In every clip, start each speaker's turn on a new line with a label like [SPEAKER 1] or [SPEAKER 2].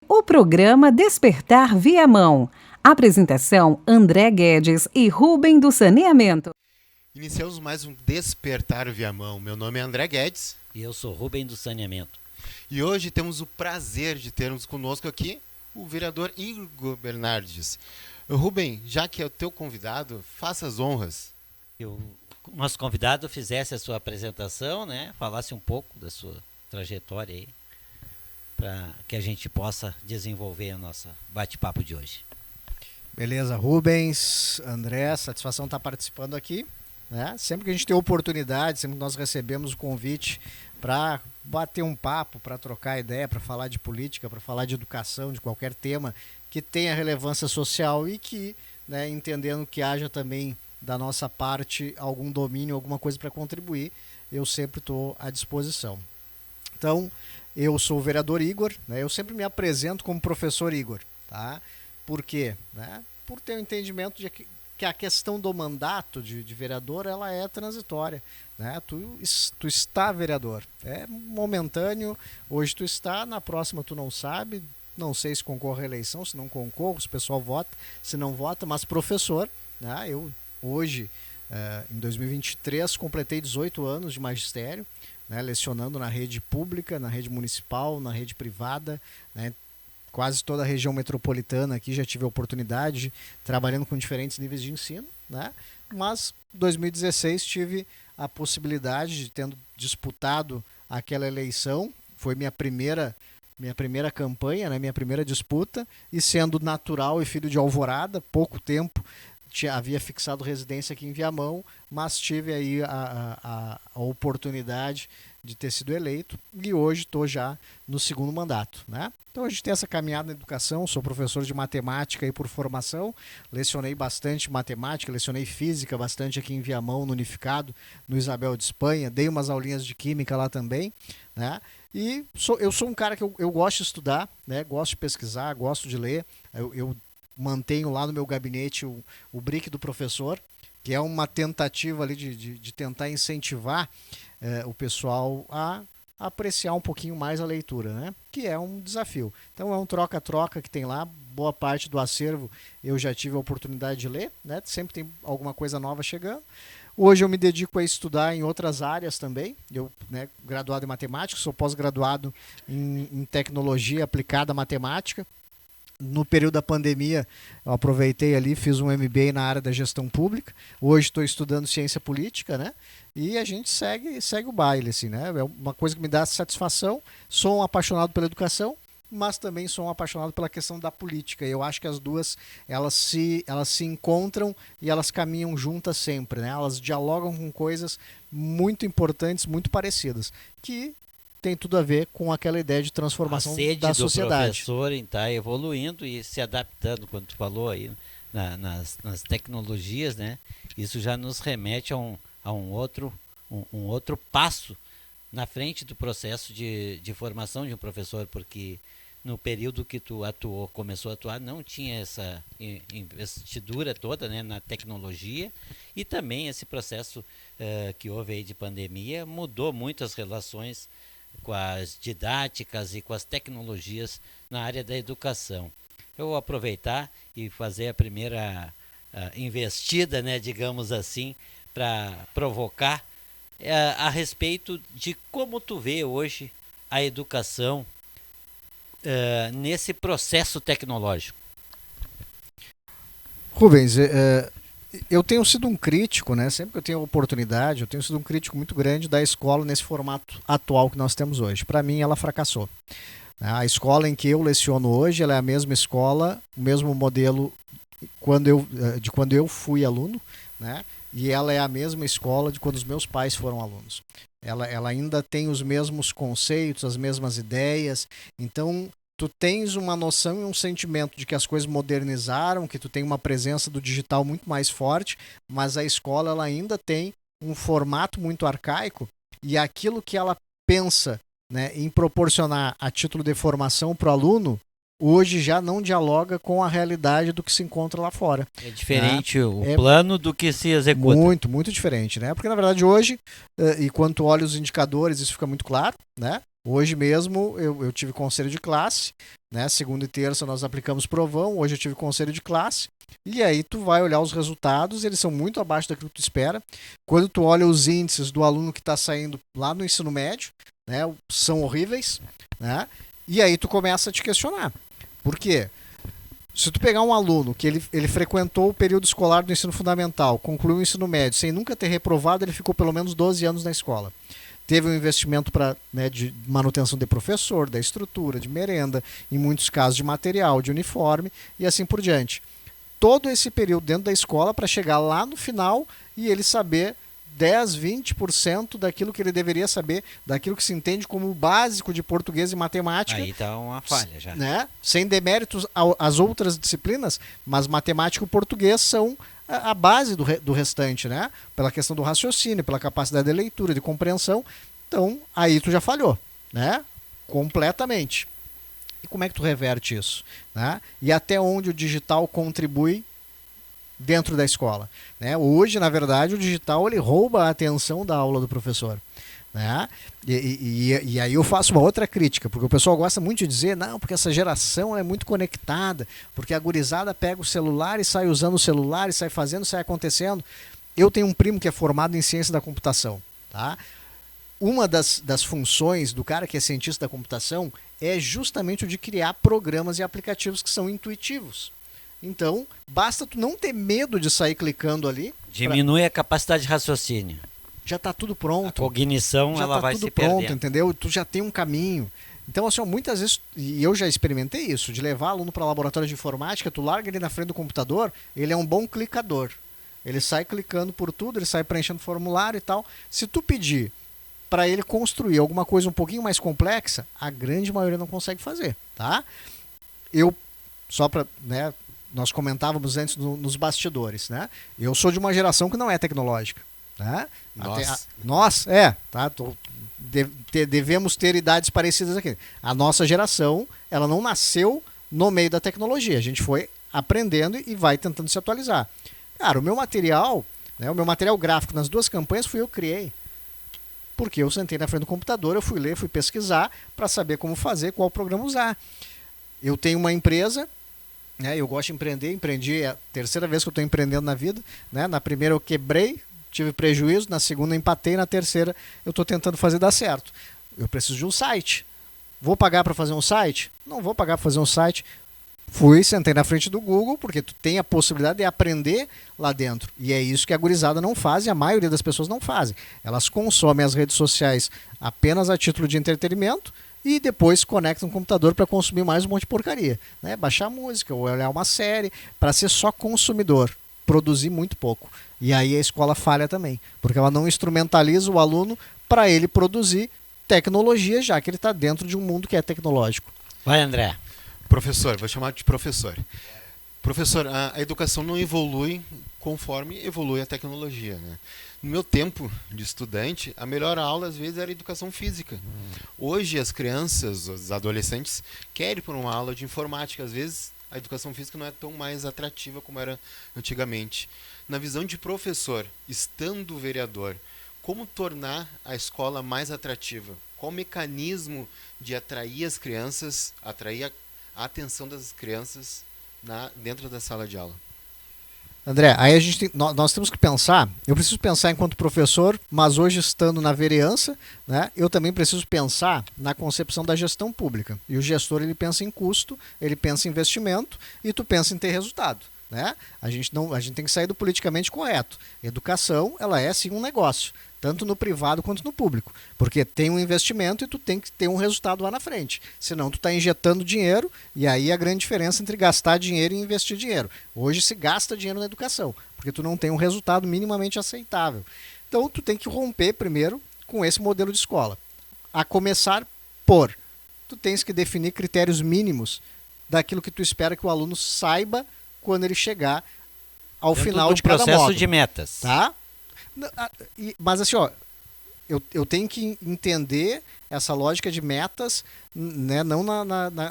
[SPEAKER 1] O programa Despertar Viamão. Apresentação: André Guedes e Rubem do Saneamento.
[SPEAKER 2] Iniciamos mais um Despertar Viamão. Meu nome é André Guedes.
[SPEAKER 3] E eu sou Rubem do Saneamento.
[SPEAKER 2] E hoje temos o prazer de termos conosco aqui o vereador Igor Bernardes. Rubem, já que é o teu convidado, faça as honras.
[SPEAKER 3] O nosso convidado fizesse a sua apresentação, né? Falasse um pouco da sua trajetória aí, para que a gente possa desenvolver a nossa bate-papo de hoje.
[SPEAKER 4] Beleza, Rubens, André, satisfação estar participando aqui, né? Sempre que a gente tem oportunidade, sempre que nós recebemos o convite para bater um papo, para trocar ideia, para falar de política, para falar de educação, de qualquer tema que tenha relevância social e que, né, entendendo que haja também da nossa parte algum domínio, alguma coisa para contribuir, eu sempre estou à disposição. Então, eu sou o vereador Igor, né? Eu sempre me apresento como professor Igor, tá? Por quê? Né? Por ter o entendimento de que a questão do mandato de vereador, ela é transitória, né? Tu está vereador, é momentâneo, hoje tu está, na próxima tu não sabe, não sei se concorre à eleição, se não concorre, se o pessoal vota, se não vota, mas professor, né? Eu hoje, em 2023, completei 18 anos de magistério, né, lecionando na rede pública, na rede municipal, na rede privada, né, quase toda a região metropolitana aqui já tive a oportunidade, trabalhando com diferentes níveis de ensino, né, mas em 2016 tive a possibilidade de, tendo disputado aquela eleição, foi minha primeira campanha, né, minha primeira disputa, e sendo natural e filho de Alvorada, pouco tempo havia fixado residência aqui em Viamão, mas tive aí a oportunidade de ter sido eleito e hoje estou já no segundo mandato, né? Então a gente tem essa caminhada na educação, sou professor de matemática aí por formação, lecionei bastante matemática, lecionei física bastante aqui em Viamão, no Unificado, no Isabel de Espanha, dei umas aulinhas de química lá também, né? E eu sou um cara que eu gosto de estudar, né? Gosto de pesquisar, gosto de ler, eu mantenho lá no meu gabinete o BRIC do professor, que é uma tentativa ali de tentar incentivar o pessoal a apreciar um pouquinho mais a leitura, né? Que é um desafio. Então é um troca-troca que tem lá, boa parte do acervo eu já tive a oportunidade de ler, né? Sempre tem alguma coisa nova chegando. Hoje eu me dedico a estudar em outras áreas também. Eu, né, graduado em matemática, sou pós-graduado em tecnologia aplicada à matemática. No período da pandemia, eu aproveitei ali, fiz um MBA na área da gestão pública. Hoje estou estudando ciência política, né? E a gente segue o baile, assim, né? É uma coisa que me dá satisfação. Sou um apaixonado pela educação, mas também sou um apaixonado pela questão da política. Eu acho que as duas, elas se encontram e elas caminham juntas sempre, né? Elas dialogam com coisas muito importantes, muito parecidas, que tem tudo a ver com aquela ideia de transformação da sociedade.
[SPEAKER 3] A sede do professor está evoluindo e se adaptando, quando tu falou aí, nas tecnologias, né? Isso já nos remete a um outro passo na frente do processo de formação de um professor, porque no período que tu começou a atuar, não tinha essa investidura toda, né, na tecnologia, e também esse processo que houve aí de pandemia mudou muito as relações com as didáticas e com as tecnologias na área da educação. Eu vou aproveitar e fazer a primeira investida, né, digamos assim, para provocar a respeito de como tu vê hoje a educação nesse processo tecnológico.
[SPEAKER 4] Rubens, eu tenho sido um crítico, né? Sempre que eu tenho oportunidade, eu tenho sido um crítico muito grande da escola nesse formato atual que nós temos hoje. Para mim, ela fracassou. A escola em que eu leciono hoje, ela é a mesma escola, o mesmo modelo de quando eu fui aluno, né? E ela é a mesma escola de quando os meus pais foram alunos. Ela ainda tem os mesmos conceitos, as mesmas ideias. Então, tu tens uma noção e um sentimento de que as coisas modernizaram, que tu tem uma presença do digital muito mais forte, mas a escola ela ainda tem um formato muito arcaico e aquilo que ela pensa, né, em proporcionar a título de formação para o aluno, hoje já não dialoga com a realidade do que se encontra lá fora.
[SPEAKER 3] É diferente o plano do que se executa.
[SPEAKER 4] Muito, muito diferente, né? Porque na verdade hoje, e quando tu olha os indicadores, isso fica muito claro, né? Hoje mesmo eu tive conselho de classe, né? Segunda e terça nós aplicamos provão, hoje eu tive conselho de classe, e aí tu vai olhar os resultados, eles são muito abaixo daquilo que tu espera. Quando tu olha os índices do aluno que está saindo lá no ensino médio, né? São horríveis, né? E aí tu começa a te questionar. Por quê? Se tu pegar um aluno que ele frequentou o período escolar do ensino fundamental, concluiu o ensino médio, sem nunca ter reprovado, ele ficou pelo menos 12 anos na escola. Teve um investimento de manutenção de professor, da estrutura, de merenda, em muitos casos de material, de uniforme e assim por diante. Todo esse período dentro da escola para chegar lá no final e ele saber 10, 20% daquilo que ele deveria saber, daquilo que se entende como o básico de português e matemática.
[SPEAKER 3] Aí tá uma falha já.
[SPEAKER 4] Né? Sem deméritos às outras disciplinas, mas matemática e português são a base do restante, né? Pela questão do raciocínio, pela capacidade de leitura, de compreensão. Então, aí tu já falhou, né? Completamente. E como é que tu reverte isso? Né? E até onde o digital contribui dentro da escola? Né? Hoje, na verdade, o digital ele rouba a atenção da aula do professor. Né? E aí eu faço uma outra crítica, porque o pessoal gosta muito de dizer, não, porque essa geração é muito conectada, porque a gurizada pega o celular e sai usando o celular, e sai fazendo, sai acontecendo. Eu tenho um primo que é formado em ciência da computação. Tá? Uma das funções do cara que é cientista da computação é justamente o de criar programas e aplicativos que são intuitivos. Então, basta tu não ter medo de sair clicando ali.
[SPEAKER 3] Diminui a capacidade de raciocínio.
[SPEAKER 4] Já está tudo pronto.
[SPEAKER 3] A cognição
[SPEAKER 4] já
[SPEAKER 3] ela
[SPEAKER 4] tá
[SPEAKER 3] vai
[SPEAKER 4] tudo
[SPEAKER 3] se
[SPEAKER 4] pronto,
[SPEAKER 3] perdendo.
[SPEAKER 4] entendeu? Tu já tem um caminho. Então, assim, muitas vezes, e eu já experimentei isso, de levar aluno para laboratório de informática, tu larga ele na frente do computador, ele é um bom clicador. Ele sai clicando por tudo, ele sai preenchendo formulário e tal. Se tu pedir para ele construir alguma coisa um pouquinho mais complexa, a grande maioria não consegue fazer, tá? Só para, né, nós comentávamos antes nos bastidores, né? Eu sou de uma geração que não é tecnológica, né? Nós, tá? Devemos ter idades parecidas aqui. A nossa geração, ela não nasceu no meio da tecnologia. A gente foi aprendendo e vai tentando se atualizar. Cara, o meu material, né, o meu material gráfico nas duas campanhas fui eu que criei. Porque eu sentei na frente do computador, eu fui ler, fui pesquisar para saber como fazer, qual programa usar. Eu tenho uma empresa, né, eu gosto de empreender, empreendi, é a terceira vez que eu estou empreendendo na vida. Né, na primeira eu quebrei, tive prejuízo, na segunda eu empatei, na terceira eu estou tentando fazer dar certo. Eu preciso de um site. Vou pagar para fazer um site? Não vou pagar para fazer um site. Fui, sentei na frente do Google, porque tu tem a possibilidade de aprender lá dentro. E é isso que a gurizada não faz e a maioria das pessoas não fazem. Elas consomem as redes sociais apenas a título de entretenimento e depois conectam o computador para consumir mais um monte de porcaria. Né? Baixar música, ou olhar uma série, para ser só consumidor. Produzir muito pouco. E aí a escola falha também, porque ela não instrumentaliza o aluno para ele produzir tecnologia, já que ele está dentro de um mundo que é tecnológico.
[SPEAKER 3] Vai, André.
[SPEAKER 2] Professor, vou chamar de professor. Professor, a educação não evolui conforme evolui a tecnologia, né? No meu tempo de estudante, a melhor aula às vezes era educação física. Hoje as crianças, os adolescentes, querem ir por uma aula de informática. Às vezes a educação física não é tão mais atrativa como era antigamente. Na visão de professor, estando vereador, como tornar a escola mais atrativa? Qual o mecanismo de atrair as crianças, atrair a atenção das crianças dentro da sala de aula?
[SPEAKER 4] André, aí nós temos que pensar, eu preciso pensar enquanto professor, mas hoje estando na vereança, né, eu também preciso pensar na concepção da gestão pública. E o gestor ele pensa em custo, ele pensa em investimento e tu pensa em ter resultado. Né? A gente tem que sair do politicamente correto. Educação, ela é sim um negócio, tanto no privado quanto no público, porque tem um investimento e tu tem que ter um resultado lá na frente, senão tu está injetando dinheiro, e aí a grande diferença entre gastar dinheiro e investir dinheiro. Hoje se gasta dinheiro na educação, porque tu não tem um resultado minimamente aceitável. Então tu tem que romper primeiro com esse modelo de escola, a começar por tu tens que definir critérios mínimos daquilo que tu espera que o aluno saiba quando ele chegar ao final de cada módulo.
[SPEAKER 3] Processo de metas.
[SPEAKER 4] Tá? Mas assim, ó, eu tenho que entender essa lógica de metas, né, não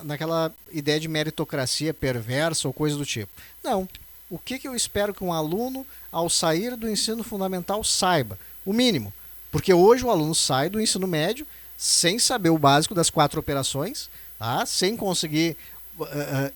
[SPEAKER 4] naquela ideia de meritocracia perversa ou coisa do tipo. Não. O que eu espero que um aluno, ao sair do ensino fundamental, saiba? O mínimo. Porque hoje o aluno sai do ensino médio sem saber o básico das 4 operações, tá? Sem conseguir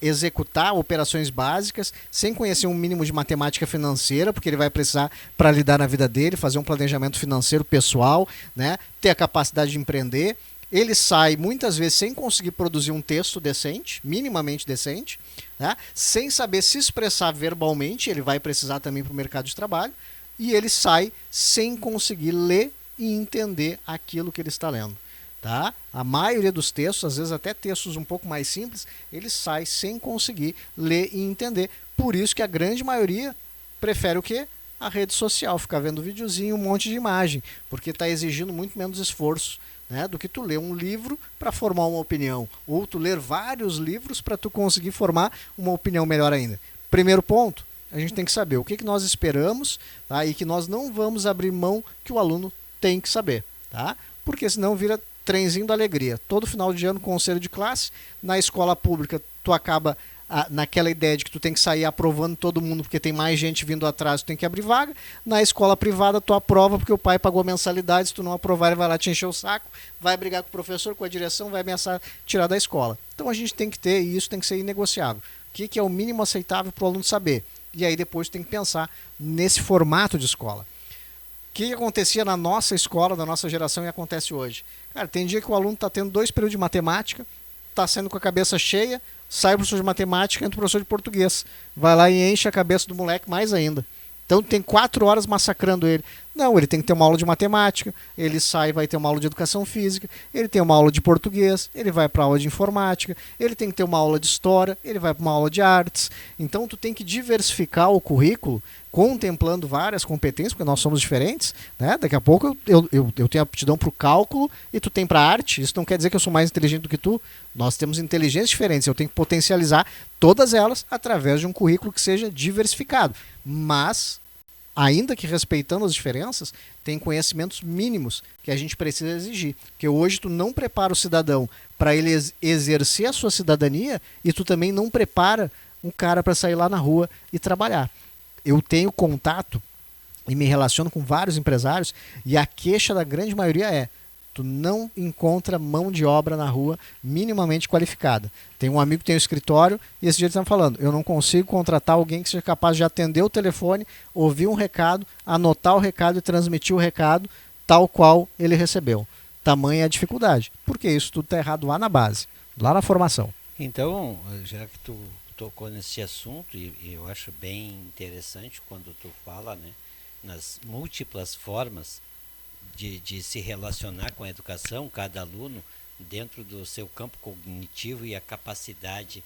[SPEAKER 4] executar operações básicas, sem conhecer um mínimo de matemática financeira, porque ele vai precisar para lidar na vida dele, fazer um planejamento financeiro pessoal, né? Ter a capacidade de empreender. Ele sai muitas vezes sem conseguir produzir um texto decente, minimamente decente, né? Sem saber se expressar verbalmente, ele vai precisar também para o mercado de trabalho, e ele sai sem conseguir ler e entender aquilo que ele está lendo. Tá? A maioria dos textos, às vezes até textos um pouco mais simples, ele sai sem conseguir ler e entender. Por isso que a grande maioria prefere o quê? A rede social, ficar vendo videozinho, um monte de imagem, porque está exigindo muito menos esforço, né, do que tu ler um livro para formar uma opinião, ou tu ler vários livros para tu conseguir formar uma opinião melhor ainda. Primeiro ponto, a gente tem que saber o que nós esperamos, tá? E que nós não vamos abrir mão que o aluno tem que saber, tá? Porque senão vira trenzinho da alegria. Todo final de ano, conselho de classe, na escola pública tu acaba naquela ideia de que tu tem que sair aprovando todo mundo porque tem mais gente vindo atrás, tu tem que abrir vaga. Na escola privada tu aprova porque o pai pagou mensalidade, se tu não aprovar ele vai lá te encher o saco, vai brigar com o professor, com a direção, vai ameaçar tirar da escola. Então a gente tem que ter, e isso tem que ser inegociável. O que é o mínimo aceitável para o aluno saber? E aí depois tem que pensar nesse formato de escola. O que acontecia na nossa escola, da nossa geração, e acontece hoje? Cara, tem dia que o aluno está tendo 2 períodos de matemática, está sendo com a cabeça cheia, sai o professor de matemática, entra o professor de português. Vai lá e enche a cabeça do moleque mais ainda. Então tem 4 horas massacrando ele. Não, ele tem que ter uma aula de matemática, ele sai e vai ter uma aula de educação física, ele tem uma aula de português, ele vai para aula de informática, ele tem que ter uma aula de história, ele vai para uma aula de artes. Então tu tem que diversificar o currículo, contemplando várias competências, porque nós somos diferentes, né? Daqui a pouco eu tenho aptidão para o cálculo e tu tem para arte. Isso não quer dizer que eu sou mais inteligente do que tu. Nós temos inteligências diferentes. Eu tenho que potencializar todas elas através de um currículo que seja diversificado. Mas, ainda que respeitando as diferenças, tem conhecimentos mínimos que a gente precisa exigir. Porque hoje tu não prepara o cidadão para ele exercer a sua cidadania e tu também não prepara um cara para sair lá na rua e trabalhar. Eu tenho contato e me relaciono com vários empresários e a queixa da grande maioria é: tu não encontra mão de obra na rua minimamente qualificada. Tem um amigo que tem um escritório e esse dia eles estão falando: eu não consigo contratar alguém que seja capaz de atender o telefone, ouvir um recado, anotar o recado e transmitir o recado tal qual ele recebeu. Tamanha a dificuldade. Porque isso tudo está errado lá na base, lá na formação.
[SPEAKER 3] Então, já que tu tocou nesse assunto, e eu acho bem interessante quando tu fala, né, nas múltiplas formas de se relacionar com a educação, cada aluno dentro do seu campo cognitivo e a capacidade,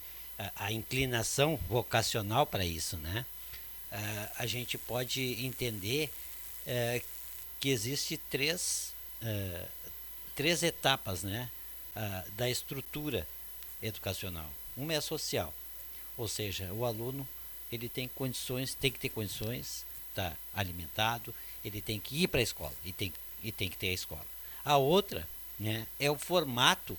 [SPEAKER 3] a inclinação vocacional para isso, né? A gente pode entender que existe três etapas, né, da estrutura educacional. Uma é a social, ou seja, o aluno ele tem que ter condições, tá alimentado, ele tem que ir para a escola e tem que ter a escola. A outra, né, é o formato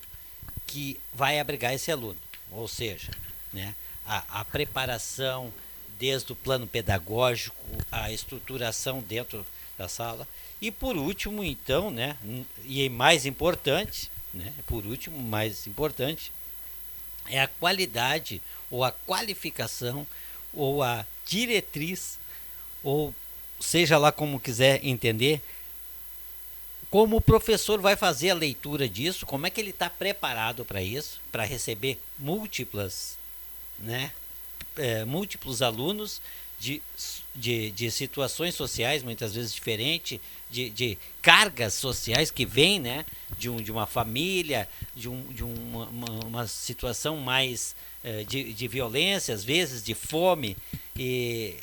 [SPEAKER 3] que vai abrigar esse aluno, ou seja, né, a preparação desde o plano pedagógico, a estruturação dentro da sala e por último, então, né, e mais importante, né, é a qualidade ou a qualificação ou a diretriz, ou seja lá como quiser entender, como o professor vai fazer a leitura disso, como é que ele está preparado para isso, para receber múltiplos alunos de situações sociais muitas vezes diferentes, de cargas sociais que vêm, né, de uma família, de uma situação mais de violência, às vezes, de fome. E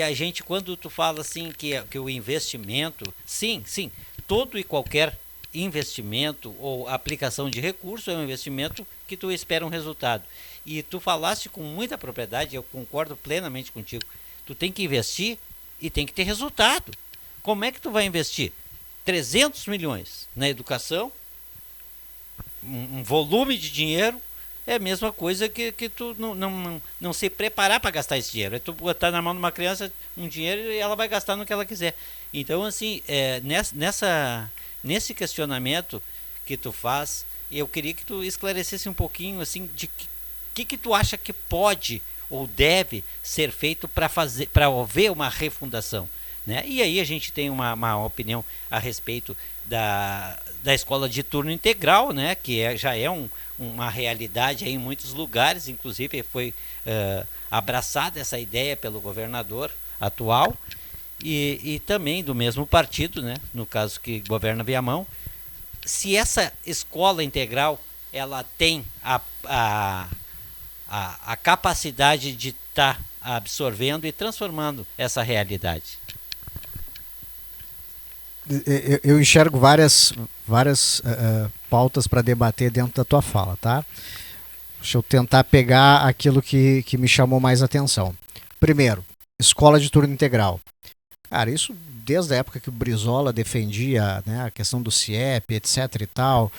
[SPEAKER 3] a gente, quando tu fala assim que o investimento, sim, todo e qualquer investimento ou aplicação de recurso é um investimento que tu espera um resultado. E tu falaste com muita propriedade, eu concordo plenamente contigo. Tu tem que investir e tem que ter resultado. Como é que tu vai investir 300 milhões na educação, um volume de dinheiro, é a mesma coisa que tu não se preparar para gastar esse dinheiro. É tu botar na mão de uma criança um dinheiro e ela vai gastar no que ela quiser. Então, assim, nesse questionamento que tu faz. Eu queria que tu esclarecesse um pouquinho assim de que tu acha que pode ou deve ser feito para haver uma refundação, né? E aí a gente tem uma opinião a respeito da escola de turno integral, né? Que já é uma realidade aí em muitos lugares, inclusive foi abraçada essa ideia pelo governador atual e também do mesmo partido, né? No caso que governa Viamão. Se essa escola integral ela tem a capacidade de estar absorvendo e transformando essa realidade.
[SPEAKER 4] Eu enxergo várias pautas para debater dentro da tua fala, tá? Deixa eu tentar pegar aquilo que me chamou mais atenção. Primeiro, escola de turno integral. Cara, isso desde a época que o Brizola defendia, né, a questão do CIEP, etc e tal.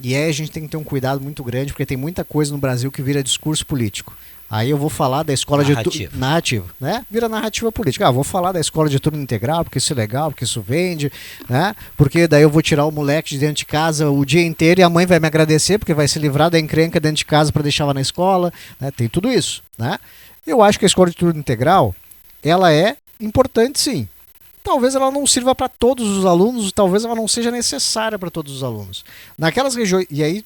[SPEAKER 4] E aí a gente tem que ter um cuidado muito grande, porque tem muita coisa no Brasil que vira discurso político. Aí eu vou falar da escola de turno... Narrativa, né? Vira narrativa política. Vou falar da escola de turno integral, porque isso é legal, porque isso vende, né? Porque daí eu vou tirar o moleque de dentro de casa o dia inteiro e a mãe vai me agradecer, porque vai se livrar da encrenca dentro de casa para deixar ela na escola, né? Tem tudo isso, né? Eu acho que a escola de turno integral, ela é importante sim. Talvez ela não sirva para todos os alunos, talvez ela não seja necessária para todos os alunos. Naquelas regiões, e aí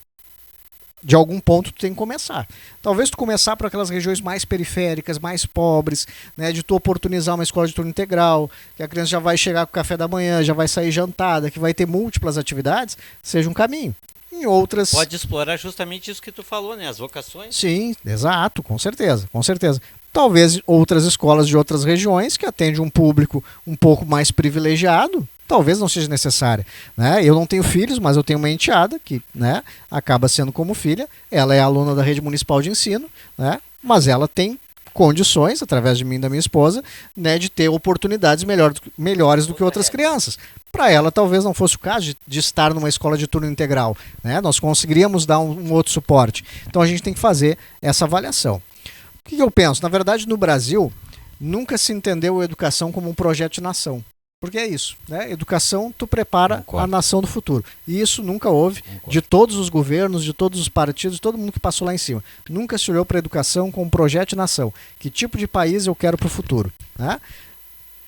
[SPEAKER 4] de algum ponto tu tem que começar. Talvez tu começar por aquelas regiões mais periféricas, mais pobres, né, de tu oportunizar uma escola de turno integral, que a criança já vai chegar com o café da manhã, já vai sair jantada, que vai ter múltiplas atividades, seja um caminho. Em outras...
[SPEAKER 3] Pode explorar justamente isso que tu falou, né, as vocações.
[SPEAKER 4] Sim, exato, com certeza, com certeza. Talvez outras escolas de outras regiões que atendem um público um pouco mais privilegiado, talvez não seja necessária, né? Eu não tenho filhos, mas eu tenho uma enteada que, né, acaba sendo como filha. Ela é aluna da rede municipal de ensino, né? Mas ela tem condições, através de mim e da minha esposa, né, de ter oportunidades melhores do que outras crianças. Para ela, talvez não fosse o caso de estar numa escola de turno integral, né? Nós conseguiríamos dar um outro suporte. Então a gente tem que fazer essa avaliação. O que eu penso? Na verdade, no Brasil, nunca se entendeu a educação como um projeto de nação. Porque é isso, né? Educação, tu prepara a nação do futuro. E isso nunca houve de todos os governos, de todos os partidos, de todo mundo que passou lá em cima. Nunca se olhou para a educação como um projeto de nação. Que tipo de país eu quero para o futuro, né?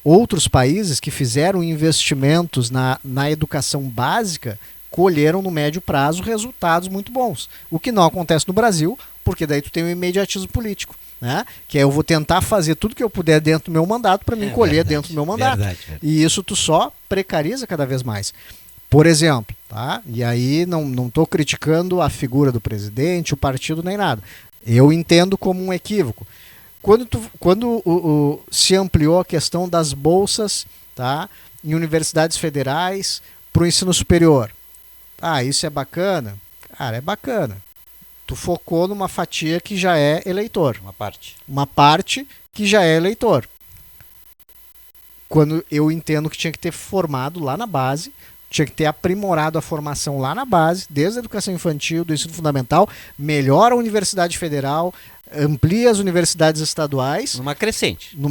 [SPEAKER 4] Outros países que fizeram investimentos na educação básica colheram no médio prazo resultados muito bons. O que não acontece no Brasil, porque daí tu tem um imediatismo político, né? Que é eu vou tentar fazer tudo que eu puder dentro do meu mandato para me colher dentro do meu mandato. Verdade. E isso tu só precariza cada vez mais. Por exemplo, tá? E aí não estou criticando a figura do presidente, o partido nem nada. Eu entendo como um equívoco. Quando se ampliou a questão das bolsas, tá, em universidades federais para o ensino superior. Isso é bacana? Cara, é bacana. Tu focou numa fatia que já é eleitor. Uma parte que já é eleitor. Quando eu entendo que tinha que ter formado lá na base, tinha que ter aprimorado a formação lá na base, desde a educação infantil, do ensino fundamental, melhora a Universidade Federal, amplia as universidades estaduais.
[SPEAKER 3] Numa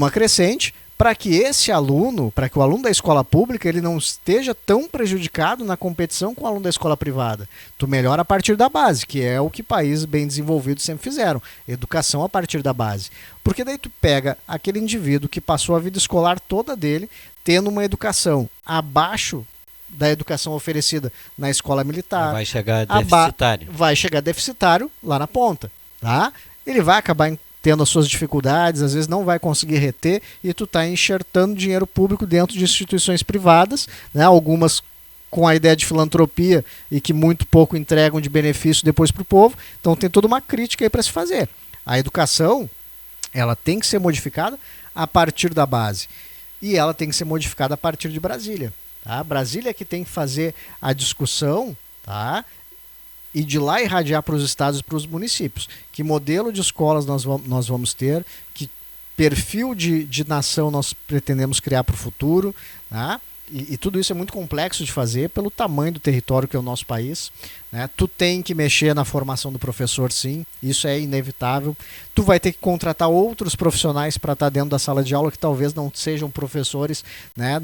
[SPEAKER 3] crescente,
[SPEAKER 4] para que esse aluno, para que o aluno da escola pública, ele não esteja tão prejudicado na competição com o aluno da escola privada. Tu melhora a partir da base, que é o que países bem desenvolvidos sempre fizeram. Educação a partir da base. Porque daí tu pega aquele indivíduo que passou a vida escolar toda dele tendo uma educação abaixo da educação oferecida na escola militar.
[SPEAKER 3] Vai chegar deficitário.
[SPEAKER 4] Vai chegar deficitário lá na ponta, tá? Ele vai acabar tendo as suas dificuldades, às vezes não vai conseguir reter e tu está enxertando dinheiro público dentro de instituições privadas, né? Algumas com a ideia de filantropia e que muito pouco entregam de benefício depois para o povo. Então tem toda uma crítica aí para se fazer. A educação, ela tem que ser modificada a partir da base e ela tem que ser modificada a partir de Brasília. Tá? Brasília é que tem que fazer a discussão, tá? E de lá irradiar para os estados e para os municípios. Que modelo de escolas nós vamos ter, que perfil de nação nós pretendemos criar para o futuro, tá? e tudo isso é muito complexo de fazer pelo tamanho do território que é o nosso país, né? Tu tem que mexer na formação do professor, sim, isso é inevitável. Tu vai ter que contratar outros profissionais para estar dentro da sala de aula que talvez não sejam professores, né,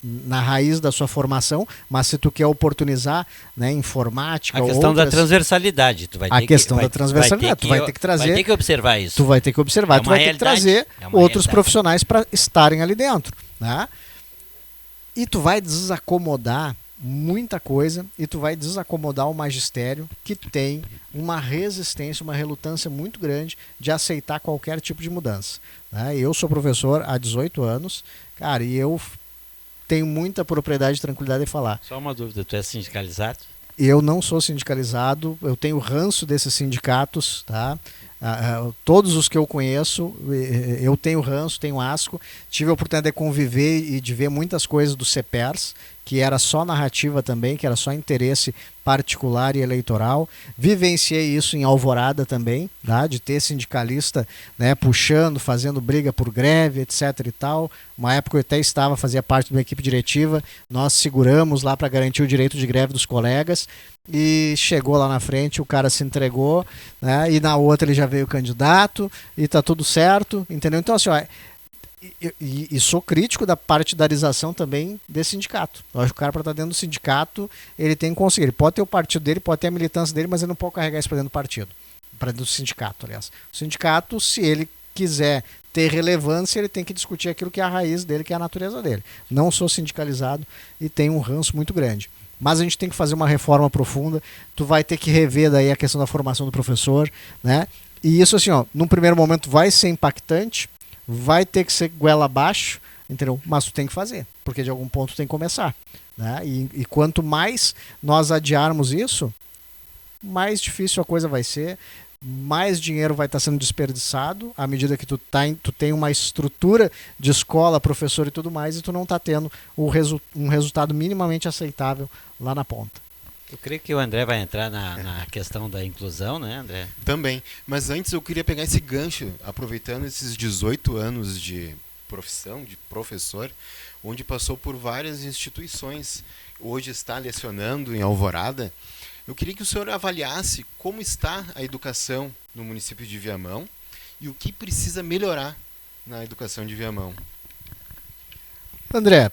[SPEAKER 4] na raiz da sua formação, mas se tu quer oportunizar, né, informática,
[SPEAKER 3] A questão
[SPEAKER 4] outras...
[SPEAKER 3] da transversalidade, tu vai ter
[SPEAKER 4] A questão da transversalidade, tu vai ter que trazer...
[SPEAKER 3] Vai ter que observar isso.
[SPEAKER 4] Tu vai ter que observar,
[SPEAKER 3] É
[SPEAKER 4] tu
[SPEAKER 3] uma
[SPEAKER 4] vai ter que
[SPEAKER 3] realidade,
[SPEAKER 4] trazer
[SPEAKER 3] é uma
[SPEAKER 4] outros
[SPEAKER 3] realidade.
[SPEAKER 4] profissionais para estarem ali dentro, né? E tu vai desacomodar muita coisa e tu vai desacomodar o magistério que tem uma resistência, uma relutância muito grande de aceitar qualquer tipo de mudança, né? Eu sou professor há 18 anos, cara, e eu tenho muita propriedade e tranquilidade de falar.
[SPEAKER 3] Só uma dúvida, tu é sindicalizado?
[SPEAKER 4] Eu não sou sindicalizado, eu tenho ranço desses sindicatos, tá? Todos os que eu conheço, eu tenho ranço, tenho asco. Tive a oportunidade de conviver e de ver muitas coisas do CEPERS, que era só narrativa também, que era só interesse particular e eleitoral. Vivenciei isso em Alvorada também, tá? De ter sindicalista, né, puxando, fazendo briga por greve, etc. e tal. Uma época eu até fazia parte de uma equipe diretiva, nós seguramos lá para garantir o direito de greve dos colegas. E chegou lá na frente, o cara se entregou, né? E na outra ele já veio candidato e tá tudo certo, entendeu? Então assim, ó, e sou crítico da partidarização também desse sindicato. Eu acho que o cara, para estar dentro do sindicato, ele tem que conseguir. Ele pode ter o partido dele, pode ter a militância dele, mas ele não pode carregar isso para dentro do partido, para dentro do sindicato, aliás. O sindicato, se ele quiser ter relevância, ele tem que discutir aquilo que é a raiz dele, que é a natureza dele. Não sou sindicalizado e tenho um ranço muito grande. Mas a gente tem que fazer uma reforma profunda. Tu vai ter que rever daí a questão da formação do professor, né? E isso, assim, ó, num primeiro momento vai ser impactante, vai ter que ser goela abaixo, entendeu? Mas tu tem que fazer, porque de algum ponto tem que começar, né? E quanto mais nós adiarmos isso, mais difícil a coisa vai ser, mais dinheiro vai estar sendo desperdiçado à medida que tu tem uma estrutura de escola, professor e tudo mais, e tu não está tendo um resultado minimamente aceitável lá na ponta.
[SPEAKER 3] Eu creio que o André vai entrar na questão da inclusão, né, André?
[SPEAKER 2] Também. Mas antes eu queria pegar esse gancho, aproveitando esses 18 anos de profissão, de professor, onde passou por várias instituições, hoje está lecionando em Alvorada. Eu queria que o senhor avaliasse como está a educação no município de Viamão e o que precisa melhorar na educação de Viamão.
[SPEAKER 4] André,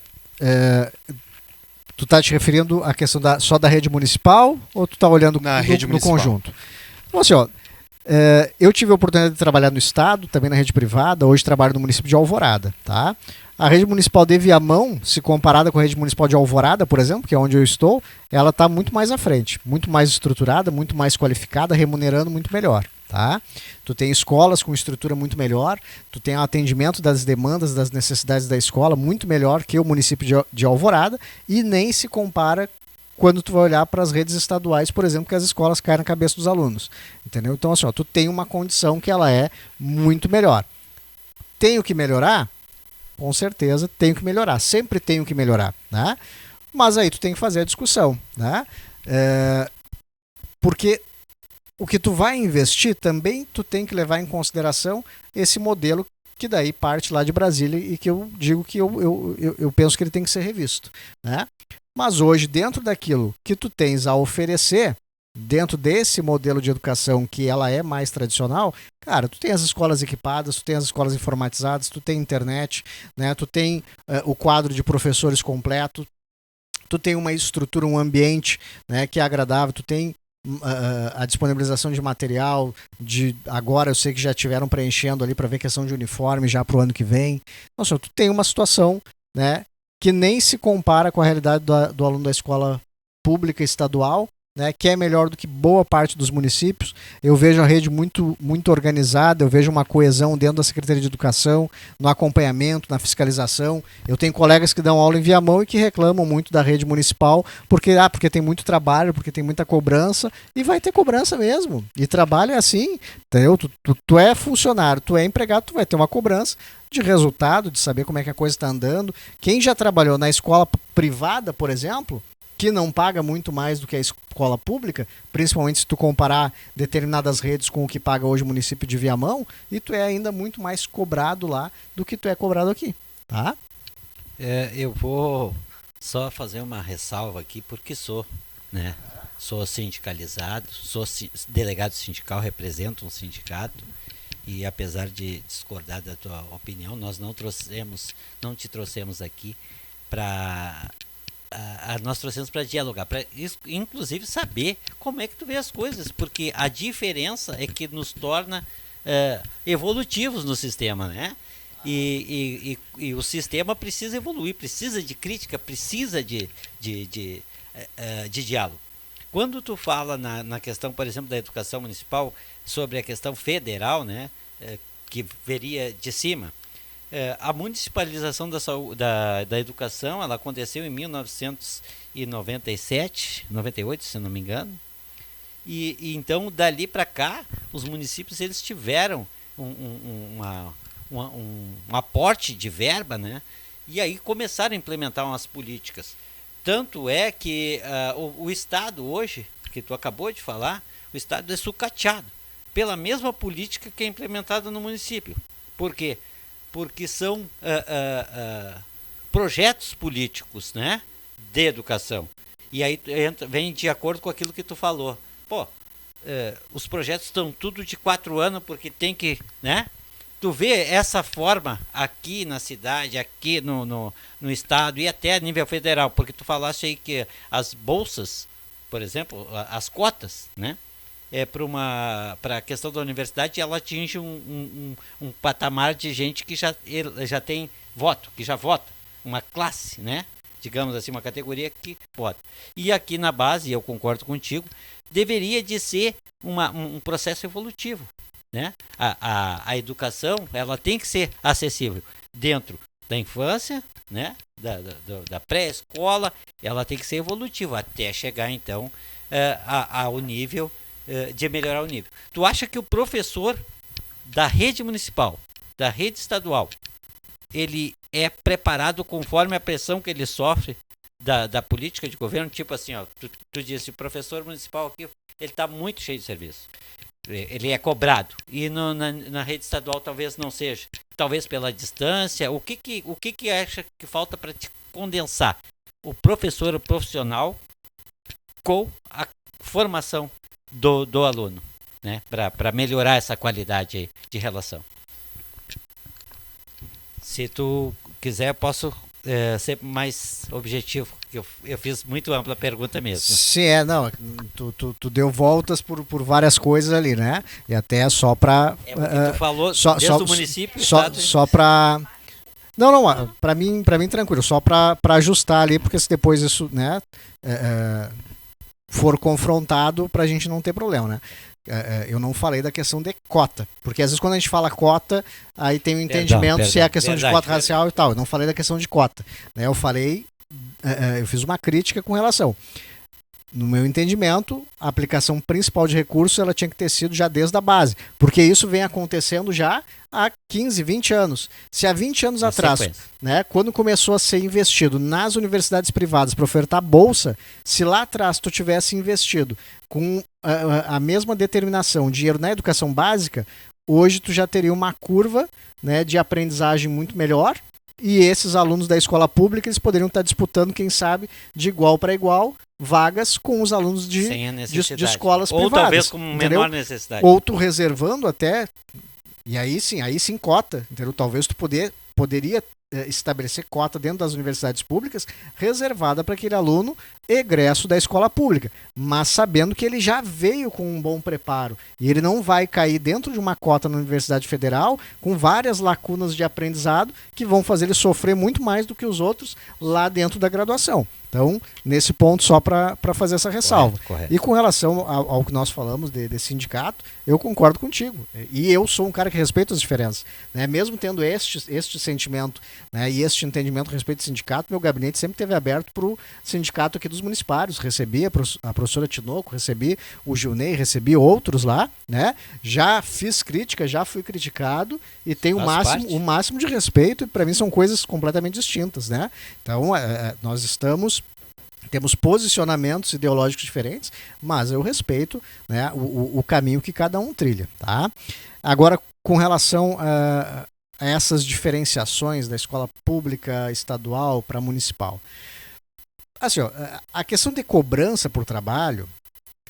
[SPEAKER 4] tu está te referindo à questão só da rede municipal ou tu está olhando no conjunto? Então, assim, ó, eu tive a oportunidade de trabalhar no estado, também na rede privada, hoje trabalho no município de Alvorada, tá? A rede municipal de Viamão, se comparada com a rede municipal de Alvorada, por exemplo, que é onde eu estou, ela está muito mais à frente, muito mais estruturada, muito mais qualificada, remunerando muito melhor, tá? Tu tem escolas com estrutura muito melhor, tu tem o atendimento das demandas, das necessidades da escola muito melhor que o município de Alvorada, e nem se compara quando tu vai olhar para as redes estaduais, por exemplo, que as escolas caem na cabeça dos alunos, entendeu? Então, assim, ó, tu tem uma condição que ela é muito melhor. Tenho que melhorar? Com certeza tenho que melhorar, sempre tenho que melhorar, né? Mas aí tu tem que fazer a discussão, né? Porque o que tu vai investir também tu tem que levar em consideração esse modelo que daí parte lá de Brasília e que eu digo que eu penso que ele tem que ser revisto, né? Mas hoje, dentro daquilo que tu tens a oferecer, dentro desse modelo de educação que ela é mais tradicional, cara, tu tem as escolas equipadas, tu tem as escolas informatizadas, tu tem internet, né? Tu tem o quadro de professores completo, tu tem uma estrutura, um ambiente, né, que é agradável, tu tem a disponibilização de material, agora eu sei que já tiveram preenchendo ali para ver questão de uniforme já para o ano que vem. Nossa, tu tem uma situação, né, que nem se compara com a realidade do aluno da escola pública estadual, né, que é melhor do que boa parte dos municípios. Eu vejo a rede muito, muito organizada, eu vejo uma coesão dentro da Secretaria de Educação, no acompanhamento, na fiscalização. Eu tenho colegas que dão aula em Viamão e que reclamam muito da rede municipal, porque tem muito trabalho, porque tem muita cobrança, e vai ter cobrança mesmo. E trabalho é assim, entendeu? Tu é funcionário, tu é empregado, tu vai ter uma cobrança de resultado, de saber como é que a coisa está andando. Quem já trabalhou na escola privada, por exemplo, que não paga muito mais do que a escola pública, principalmente se tu comparar determinadas redes com o que paga hoje o município de Viamão, e tu é ainda muito mais cobrado lá do que tu é cobrado aqui, tá?
[SPEAKER 3] Eu vou só fazer uma ressalva aqui, porque sou, né? Sou sindicalizado, sou delegado sindical, represento um sindicato, e apesar de discordar da tua opinião, nós não te trouxemos aqui para nós trouxemos para dialogar, para inclusive saber como é que tu vê as coisas, porque a diferença é que nos torna evolutivos no sistema, né? E o sistema precisa evoluir, precisa de crítica, precisa de diálogo. Quando tu fala na questão, por exemplo, da educação municipal, sobre a questão federal, né, que veria de cima, a municipalização da educação, ela aconteceu em 1997, 98, se não me engano, e então dali para cá os municípios eles tiveram um aporte de verba, né, e aí começaram a implementar umas políticas. Tanto é que o Estado hoje, que tu acabou de falar, o Estado é sucateado pela mesma política que é implementada no município. Por quê? Porque são projetos políticos, né, de educação. E aí vem de acordo com aquilo que tu falou. Pô, os projetos estão tudo de 4 anos porque tem que, né? Tu vê essa forma aqui na cidade, aqui no estado e até a nível federal, porque tu falaste aí que as bolsas, por exemplo, as cotas, né? Para a questão da universidade, ela atinge um patamar de gente que já tem voto, que já vota, uma classe, né? Digamos assim, uma categoria que vota. E aqui na base, eu concordo contigo, deveria de ser um processo evolutivo, né? A educação, ela tem que ser acessível dentro da infância, né? Da pré-escola, ela tem que ser evolutiva até chegar então ao nível de melhorar o nível. Tu acha que o professor da rede municipal, da rede estadual, ele é preparado conforme a pressão que ele sofre da política de governo? Tipo assim, ó, tu disse, o professor municipal aqui, ele está muito cheio de serviço. Ele é cobrado. E na rede estadual talvez não seja. Talvez pela distância. O que acha que falta para te condensar o professor, o profissional, com a formação do aluno, né? Para melhorar essa qualidade aí de relação. Se tu quiser, eu posso ser mais objetivo, que eu fiz muito ampla pergunta mesmo.
[SPEAKER 4] Sim, não, tu deu voltas por várias coisas ali, né? E até só para...
[SPEAKER 3] tu falou desde o município...
[SPEAKER 4] Só para... Não, para mim tranquilo, só para ajustar ali, porque se depois isso, né, for confrontado, para a gente não ter problema, né? Eu não falei da questão de cota, porque às vezes quando a gente fala cota, aí tem um entendimento se é a questão de cota racial e tal. Eu não falei da questão de cota, né? Eu fiz uma crítica com relação. No meu entendimento, a aplicação principal de recursos ela tinha que ter sido já desde a base, porque isso vem acontecendo já há 15, 20 anos. Se há 20 anos atrás, né, quando começou a ser investido nas universidades privadas para ofertar bolsa, se lá atrás tu tivesse investido com a mesma determinação, dinheiro na educação básica, hoje tu já teria uma curva, né, de aprendizagem muito melhor, e esses alunos da escola pública eles poderiam estar disputando, quem sabe, de igual para igual, vagas com os alunos de escolas privadas.
[SPEAKER 3] Ou talvez com menor necessidade.
[SPEAKER 4] Ou tu reservando até, e aí sim cota, entendeu? Talvez tu poderia estabelecer cota dentro das universidades públicas reservada para aquele aluno egresso da escola pública, mas sabendo que ele já veio com um bom preparo e ele não vai cair dentro de uma cota na Universidade Federal com várias lacunas de aprendizado que vão fazer ele sofrer muito mais do que os outros lá dentro da graduação. Então, nesse ponto, só para fazer essa ressalva.
[SPEAKER 3] Correto.
[SPEAKER 4] E com relação ao que nós falamos de sindicato, eu concordo contigo. E eu sou um cara que respeita as diferenças, né? Mesmo tendo este sentimento, né, e este entendimento a respeito do sindicato, meu gabinete sempre esteve aberto para o sindicato aqui dos municipários. Recebi a professora Tinoco, recebi o Gilney, recebi outros lá, né? Já fiz crítica, já fui criticado e tenho o máximo de respeito, e para mim são coisas completamente distintas, né? Então, nós temos posicionamentos ideológicos diferentes, mas eu respeito, né, o caminho que cada um trilha, tá? Agora, com relação essas diferenciações da escola pública, estadual para municipal. Assim, ó, a questão de cobrança por trabalho,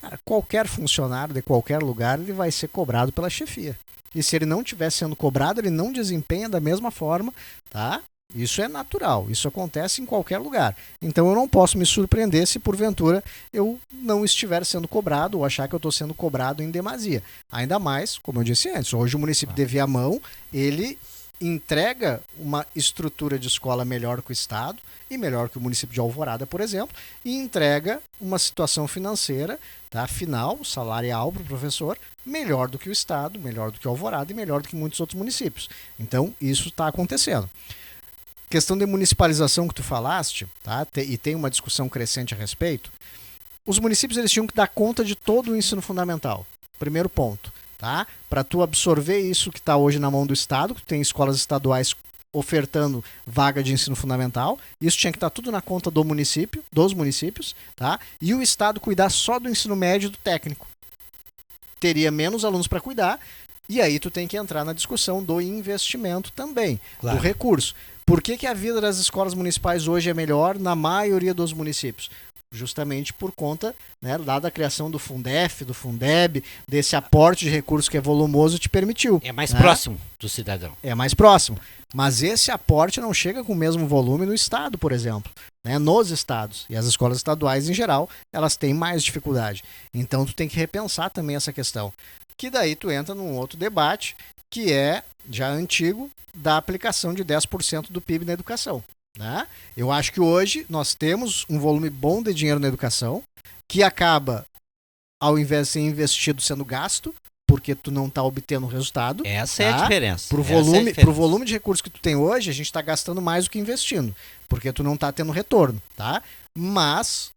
[SPEAKER 4] cara, qualquer funcionário de qualquer lugar ele vai ser cobrado pela chefia. E se ele não estiver sendo cobrado, ele não desempenha da mesma forma, tá? Isso é natural, isso acontece em qualquer lugar. Então eu não posso me surpreender se porventura eu não estiver sendo cobrado ou achar que eu estou sendo cobrado em demasia. Ainda mais, como eu disse antes, hoje o município de Viamão, ele entrega uma estrutura de escola melhor que o Estado e melhor que o município de Alvorada, por exemplo, e entrega uma situação financeira, tá, final, salarial para o professor, melhor do que o Estado, melhor do que Alvorada e melhor do que muitos outros municípios. Então isso está acontecendo. Questão de municipalização que tu falaste, tá? E tem uma discussão crescente a respeito. Os municípios eles tinham que dar conta de todo o ensino fundamental. Primeiro ponto, tá? Para tu absorver isso que está hoje na mão do Estado, que tem escolas estaduais ofertando vaga de ensino fundamental, isso tinha que estar tudo na conta do município, dos municípios, tá? E o Estado cuidar só do ensino médio e do técnico. Teria menos alunos para cuidar, e aí tu tem que entrar na discussão do investimento também,
[SPEAKER 3] Claro.
[SPEAKER 4] do recurso. Por que a vida das escolas municipais hoje é melhor na maioria dos municípios? Justamente por conta, né, da criação do Fundef, do Fundeb, desse aporte de recursos que é volumoso te permitiu.
[SPEAKER 3] É mais
[SPEAKER 4] né?
[SPEAKER 3] próximo do cidadão.
[SPEAKER 4] É mais próximo. Mas esse aporte não chega com o mesmo volume no estado, por exemplo. Né? Nos estados. E as escolas estaduais, em geral, elas têm mais dificuldade. Então tu tem que repensar também essa questão. Que daí tu entra num outro debate, que é, já antigo, da aplicação de 10% do PIB na educação. Né? Eu acho que hoje nós temos um volume bom de dinheiro na educação, que acaba, ao invés de ser investido, sendo gasto, porque tu não está obtendo resultado.
[SPEAKER 3] Essa é a diferença.
[SPEAKER 4] Pro volume de recursos que tu tem hoje, a gente está gastando mais do que investindo, porque tu não está tendo retorno. Tá? Mas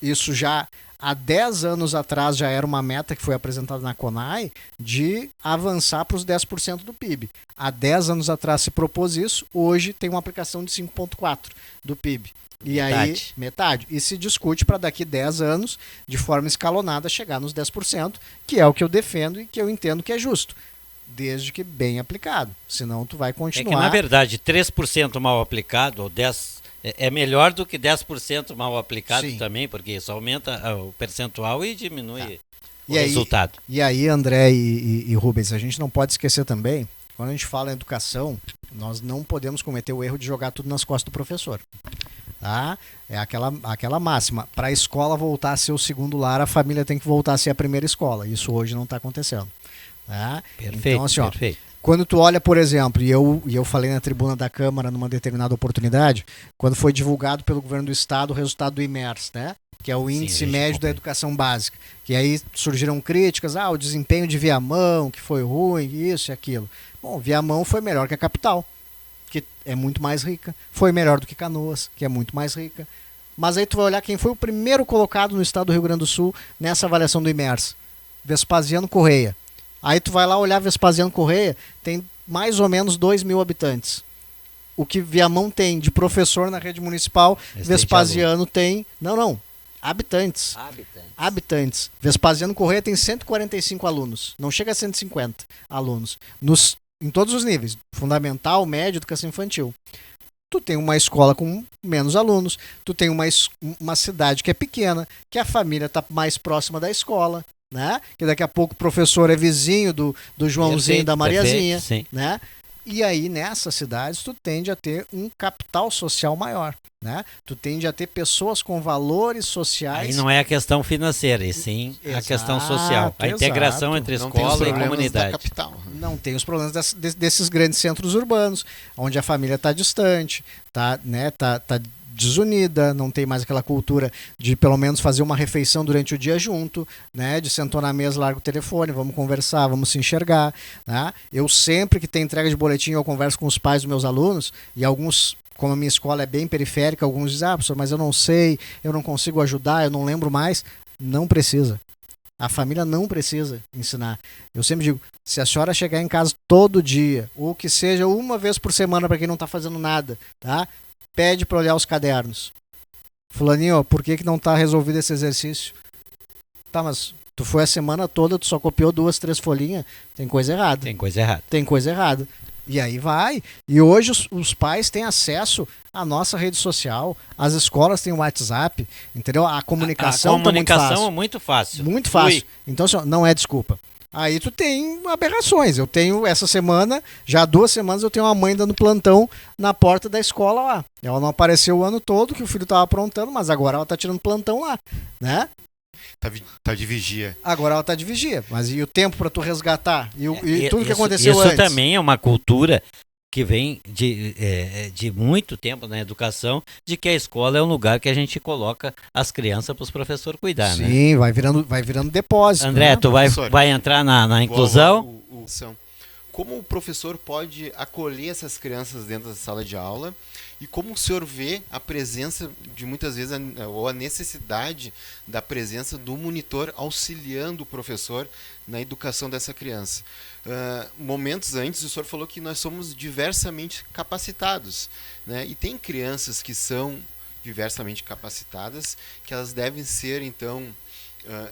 [SPEAKER 4] isso já há 10 anos atrás já era uma meta que foi apresentada na CONAI de avançar para os 10% do PIB. Há 10 anos atrás se propôs isso, hoje tem uma aplicação de 5,4% do PIB. E aí, metade. E se discute para daqui 10 anos, de forma escalonada, chegar nos 10%, que é o que eu defendo e que eu entendo que é justo. Desde que bem aplicado. Senão tu vai continuar...
[SPEAKER 3] É que, na verdade, 3% mal aplicado, ou 10%, é melhor do que 10% mal aplicado. Sim. Também, porque isso aumenta o percentual e diminui o resultado.
[SPEAKER 4] E aí, André e Rubens, a gente não pode esquecer também, quando a gente fala em educação, nós não podemos cometer o erro de jogar tudo nas costas do professor. Tá? É aquela máxima. Para a escola voltar a ser o segundo lar, a família tem que voltar a ser a primeira escola. Isso hoje não está acontecendo. Tá?
[SPEAKER 3] Perfeito,
[SPEAKER 4] então, assim,
[SPEAKER 3] perfeito.
[SPEAKER 4] Quando tu olha, por exemplo, e eu falei na tribuna da Câmara numa determinada oportunidade, quando foi divulgado pelo governo do estado o resultado do IMERS, né? Que é o índice médio da educação básica. Que aí surgiram críticas, o desempenho de Viamão, que foi ruim, isso e aquilo. Bom, Viamão foi melhor que a capital, que é muito mais rica. Foi melhor do que Canoas, que é muito mais rica. Mas aí tu vai olhar quem foi o primeiro colocado no estado do Rio Grande do Sul nessa avaliação do IMERS. Vespasiano Correia. Aí tu vai lá olhar Vespasiano Correia, tem mais ou menos 2.000 habitantes. O que Viamão tem de professor na rede municipal, Vespasiano tem... Não. Habitantes. Vespasiano Correia tem 145 alunos. Não chega a 150 alunos. Em todos os níveis. Fundamental, médio, educação infantil. Tu tem uma escola com menos alunos. Tu tem uma cidade que é pequena, que a família está mais próxima da escola. Né? Que daqui a pouco o professor é vizinho do Joãozinho, da Mariazinha. Né? E aí, nessas cidades, tu tende a ter um capital social maior. Né? Tu tende a ter pessoas com valores sociais.
[SPEAKER 3] Aí não é a questão financeira, e sim a questão social. A integração entre escola e comunidade.
[SPEAKER 4] Não tem os problemas desses grandes centros urbanos, onde a família está distante, tá desunida, não tem mais aquela cultura de pelo menos fazer uma refeição durante o dia junto, né? De sentar na mesa, larga o telefone, vamos conversar, vamos se enxergar. Né? Eu sempre que tem entrega de boletim, eu converso com os pais dos meus alunos, e alguns, como a minha escola é bem periférica, alguns dizem, professor, mas eu não sei, eu não consigo ajudar, eu não lembro mais. Não precisa. A família não precisa ensinar. Eu sempre digo, se a senhora chegar em casa todo dia, ou que seja uma vez por semana para quem não está fazendo nada, tá? Pede para olhar os cadernos. Fulaninho, por que não está resolvido esse exercício? Tá, mas tu foi a semana toda, tu só copiou 2, 3 folhinhas. Tem coisa errada.
[SPEAKER 3] Tem coisa errada.
[SPEAKER 4] Tem coisa errada. E aí vai. E hoje os pais têm acesso à nossa rede social, as escolas têm o WhatsApp, entendeu? A comunicação
[SPEAKER 3] A comunicação
[SPEAKER 4] tá
[SPEAKER 3] é muito fácil.
[SPEAKER 4] muito fácil.
[SPEAKER 3] Flui.
[SPEAKER 4] Então, assim, ó, não é desculpa. Aí tu tem aberrações. Eu tenho essa semana, já há 2 semanas, eu tenho uma mãe dando plantão na porta da escola lá. Ela não apareceu o ano todo, que o filho tava aprontando, mas agora ela tá tirando plantão lá, né?
[SPEAKER 2] Tá de vigia.
[SPEAKER 4] Agora ela tá de vigia. Mas e o tempo para tu resgatar? E tudo que
[SPEAKER 3] Isso-
[SPEAKER 4] aconteceu
[SPEAKER 3] isso
[SPEAKER 4] antes?
[SPEAKER 3] também é uma cultura que vem de muito tempo na educação, de que a escola é um lugar que a gente coloca as crianças para os professores cuidar, né?
[SPEAKER 4] Sim, vai virando depósito.
[SPEAKER 3] André,
[SPEAKER 4] né?
[SPEAKER 3] tu vai
[SPEAKER 2] Professor.
[SPEAKER 3] entrar na inclusão?
[SPEAKER 2] Como o professor pode acolher essas crianças dentro da sala de aula e como o senhor vê a presença de muitas vezes ou a necessidade da presença do monitor auxiliando o professor na educação dessa criança? Momentos antes o senhor falou que nós somos diversamente capacitados, né? E tem crianças que são diversamente capacitadas que elas devem ser então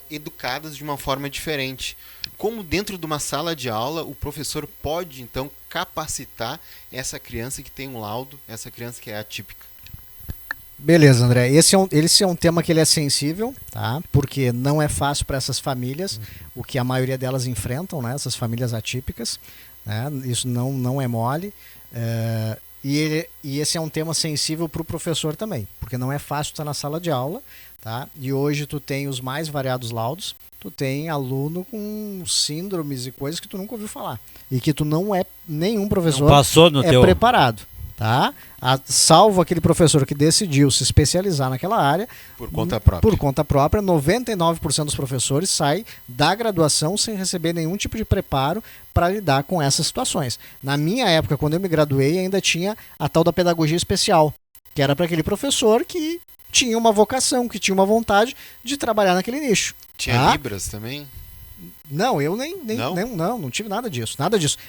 [SPEAKER 2] educadas de uma forma diferente. Como dentro de uma sala de aula o professor pode então capacitar essa criança que tem um laudo, essa criança que é atípica?
[SPEAKER 4] Beleza, André. Esse é um tema que ele é sensível, tá? Porque não é fácil para essas famílias, o que a maioria delas enfrentam, né? Essas famílias atípicas, né? Isso não é mole. E esse é um tema sensível para o professor também, porque não é fácil estar na sala de aula, tá? E hoje tu tem os mais variados laudos, tu tem aluno com síndromes e coisas que tu nunca ouviu falar e que tu não é nenhum professor
[SPEAKER 3] Não passou no teu...
[SPEAKER 4] preparado, tá? Salvo aquele professor que decidiu se especializar naquela área
[SPEAKER 2] Por conta própria.
[SPEAKER 4] por conta própria, 99% dos professores saem da graduação sem receber nenhum tipo de preparo para lidar com essas situações. Na minha época, quando eu me graduei, ainda tinha a tal da pedagogia especial, que era para aquele professor que tinha uma vocação, que tinha uma vontade de trabalhar naquele nicho.
[SPEAKER 2] Tinha
[SPEAKER 4] tá?
[SPEAKER 2] Libras também?
[SPEAKER 4] Não, eu
[SPEAKER 2] Não?
[SPEAKER 4] não tive nada disso.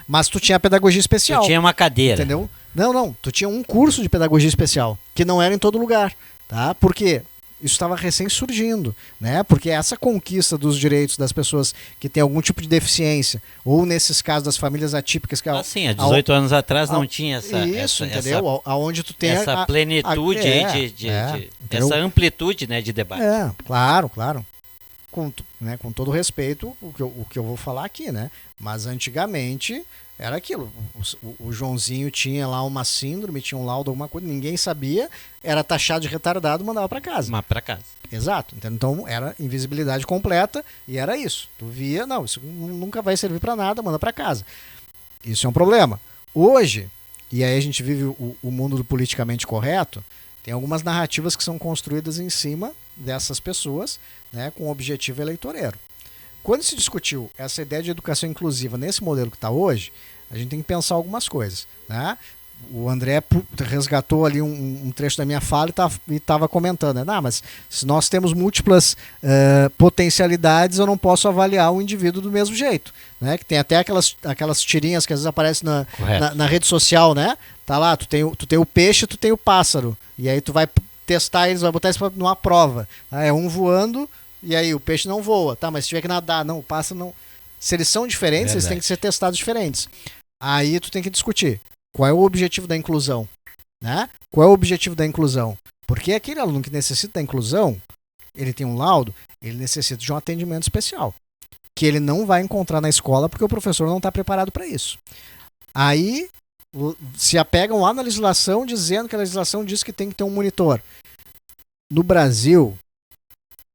[SPEAKER 4] Mas tu tinha a pedagogia especial.
[SPEAKER 3] Eu tinha uma cadeira.
[SPEAKER 4] Entendeu? Não. Tu tinha um curso de pedagogia especial, que não era em todo lugar, tá? Por quê? Isso estava recém surgindo, né? Porque essa conquista dos direitos das pessoas que têm algum tipo de deficiência, ou nesses casos das famílias atípicas... Que
[SPEAKER 3] Assim, há 18 anos atrás não tinha
[SPEAKER 4] Isso, entendeu? Aonde tu tem
[SPEAKER 3] essa plenitude aí essa amplitude, né, de debate.
[SPEAKER 4] Claro. Com todo respeito, o que eu vou falar aqui, né? Mas antigamente era aquilo. O Joãozinho tinha lá uma síndrome, tinha um laudo, alguma coisa, ninguém sabia, era taxado de retardado, mandava para casa.
[SPEAKER 3] Mas para casa.
[SPEAKER 4] Exato. Então era invisibilidade completa e era isso. Tu via, não, isso nunca vai servir para nada, manda para casa. Isso é um problema. Hoje, e aí a gente vive o mundo do politicamente correto, tem algumas narrativas que são construídas em cima dessas pessoas, né, com objetivo eleitoreiro. Quando se discutiu essa ideia de educação inclusiva nesse modelo que está hoje, a gente tem que pensar algumas coisas, né? O André resgatou ali um trecho da minha fala e estava comentando, né? Mas se nós temos múltiplas potencialidades, eu não posso avaliar o indivíduo do mesmo jeito, né? Que tem até aquelas tirinhas que às vezes aparecem na rede social, né? Tá lá, tu tem o peixe, tu tem o pássaro, e aí tu vai testar eles, vai botar isso numa prova. É um voando, e aí o peixe não voa, tá? Mas se tiver que nadar, não, o pássaro não. Se eles são diferentes, eles têm que ser testados diferentes. Aí tu tem que discutir. Qual é o objetivo da inclusão? Né? Qual é o objetivo da inclusão? Porque aquele aluno que necessita da inclusão, ele tem um laudo, ele necessita de um atendimento especial, que ele não vai encontrar na escola porque o professor não está preparado para isso. Aí se apegam lá na legislação, dizendo que a legislação diz que tem que ter um monitor. No Brasil,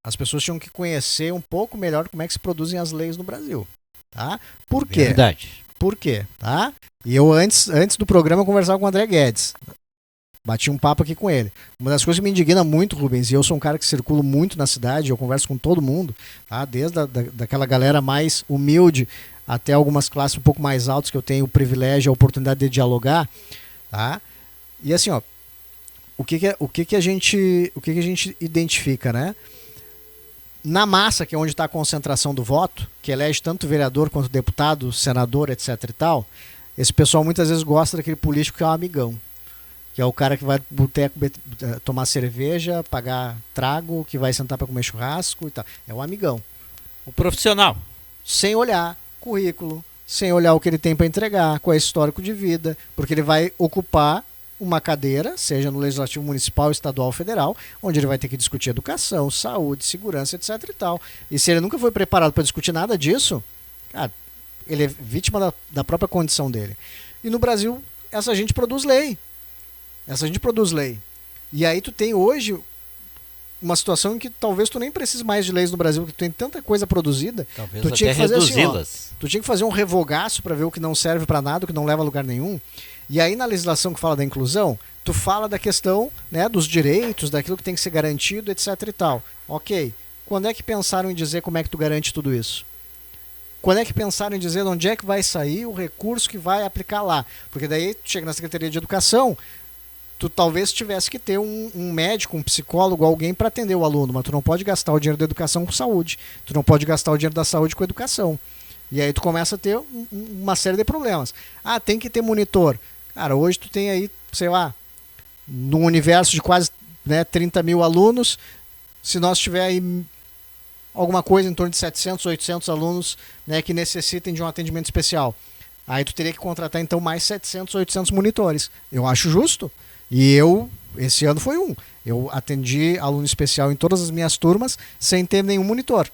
[SPEAKER 4] as pessoas tinham que conhecer um pouco melhor como é que se produzem as leis no Brasil. Tá? Por quê?
[SPEAKER 3] Verdade.
[SPEAKER 4] Por quê? Tá? E eu, antes do programa, eu conversava com o André Guedes. Bati um papo aqui com ele. Uma das coisas que me indigna muito, Rubens, e eu sou um cara que circulo muito na cidade, eu converso com todo mundo, tá? Desde daquela galera mais humilde até algumas classes um pouco mais altas que eu tenho o privilégio, a oportunidade de dialogar. Tá? E assim, ó, o que a gente identifica, né? Na massa, que é onde está a concentração do voto, que elege tanto vereador quanto deputado, senador, etc e tal, esse pessoal muitas vezes gosta daquele político que é um amigão, que é o cara que vai pro boteco tomar cerveja, pagar trago, que vai sentar para comer churrasco e tal. É um amigão.
[SPEAKER 3] O profissional.
[SPEAKER 4] Sem olhar currículo, sem olhar o que ele tem para entregar, qual é o histórico de vida, porque ele vai ocupar uma cadeira, seja no Legislativo Municipal, Estadual ou Federal, onde ele vai ter que discutir educação, saúde, segurança, etc e tal. E se ele nunca foi preparado para discutir nada disso, cara, ele é vítima da própria condição dele. E no Brasil, essa gente produz lei. E aí tu tem hoje uma situação em que talvez tu nem precise mais de leis no Brasil, porque tu tem tanta coisa produzida.
[SPEAKER 3] Talvez
[SPEAKER 4] tu
[SPEAKER 3] até
[SPEAKER 4] tinha que fazer
[SPEAKER 3] reduzi-las.
[SPEAKER 4] assim, ó, tu tinha que fazer um revogaço para ver o que não serve para nada, o que não leva a lugar nenhum. E aí na legislação que fala da inclusão, tu fala da questão, né, dos direitos, daquilo que tem que ser garantido, etc e tal. Ok. Quando é que pensaram em dizer como é que tu garante tudo isso? Quando é que pensaram em dizer de onde é que vai sair o recurso que vai aplicar lá? Porque daí tu chega na Secretaria de Educação, tu talvez tivesse que ter um médico, um psicólogo, alguém para atender o aluno, mas tu não pode gastar o dinheiro da educação com saúde. Tu não pode gastar o dinheiro da saúde com educação. E aí tu começa a ter uma série de problemas. Ah, tem que ter monitor. Cara, hoje tu tem aí, sei lá, num universo de quase, né, 30 mil alunos, se nós tiver aí alguma coisa em torno de 700, 800 alunos, né, que necessitem de um atendimento especial. Aí tu teria que contratar então mais 700, 800 monitores. Eu acho justo. E esse ano foi um. Eu atendi aluno especial em todas as minhas turmas sem ter nenhum monitor.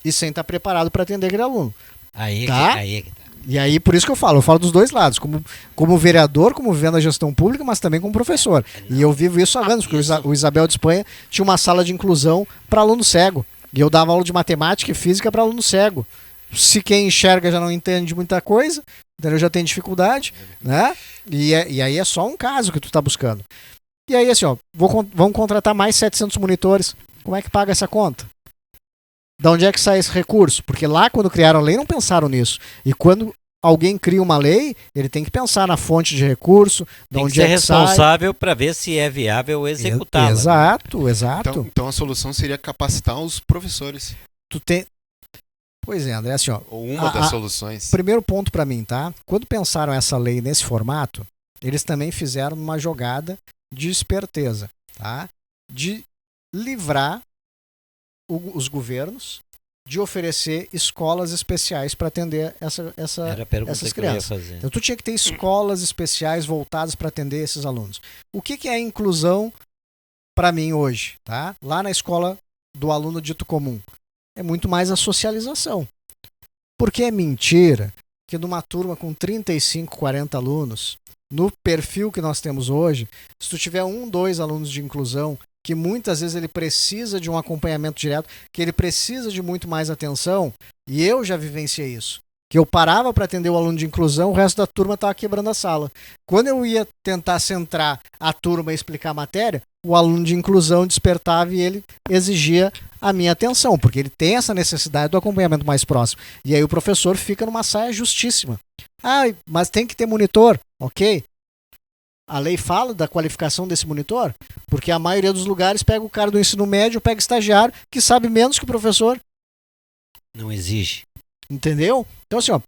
[SPEAKER 4] E sem estar preparado para atender aquele aluno.
[SPEAKER 3] Aí
[SPEAKER 4] tá?
[SPEAKER 3] que tá.
[SPEAKER 4] E aí, por isso que eu falo dos dois lados, como vereador, como vivendo a gestão pública, mas também como professor. E eu vivo isso há anos, porque o Isabel de Espanha tinha uma sala de inclusão para aluno cego. E eu dava aula de matemática e física para aluno cego. Se quem enxerga já não entende muita coisa, então já tem dificuldade, né? E aí é só um caso que tu está buscando. E aí, assim, ó, vamos contratar mais 700 monitores. Como é que paga essa conta? Da onde é que sai esse recurso? Porque lá, quando criaram a lei, não pensaram nisso. E quando alguém cria uma lei, ele tem que pensar na fonte de recurso, de
[SPEAKER 3] Tem
[SPEAKER 4] onde
[SPEAKER 3] que ser
[SPEAKER 4] é que sai.
[SPEAKER 3] responsável para ver se é viável executá-la.
[SPEAKER 4] Exato, exato.
[SPEAKER 2] Então a solução seria capacitar os professores.
[SPEAKER 4] Tu tem... Pois é, André, assim, ó,
[SPEAKER 2] Ou uma das soluções.
[SPEAKER 4] primeiro ponto para mim, tá? Quando pensaram essa lei nesse formato, eles também fizeram uma jogada de esperteza, tá? De livrar os governos de oferecer escolas especiais para atender
[SPEAKER 3] Era a pergunta
[SPEAKER 4] essas
[SPEAKER 3] que eu ia
[SPEAKER 4] crianças.
[SPEAKER 3] fazer.
[SPEAKER 4] Então tu tinha que ter escolas especiais voltadas para atender esses alunos. O que é a inclusão para mim hoje, tá? Lá na escola do aluno dito comum, é muito mais a socialização. Porque é mentira que numa turma com 35, 40 alunos, no perfil que nós temos hoje, se tu tiver 1, 2 alunos de inclusão, que muitas vezes ele precisa de um acompanhamento direto, que ele precisa de muito mais atenção, e eu já vivenciei isso. Que eu parava para atender o aluno de inclusão, o resto da turma estava quebrando a sala. Quando eu ia tentar centrar a turma e explicar a matéria, o aluno de inclusão despertava e ele exigia a minha atenção, porque ele tem essa necessidade do acompanhamento mais próximo. E aí o professor fica numa saia justíssima. Ah, mas tem que ter monitor. Ok. A lei fala da qualificação desse monitor, porque a maioria dos lugares pega o cara do ensino médio, pega estagiário, que sabe menos que o professor.
[SPEAKER 3] Não exige.
[SPEAKER 4] Entendeu? Então, assim, ó,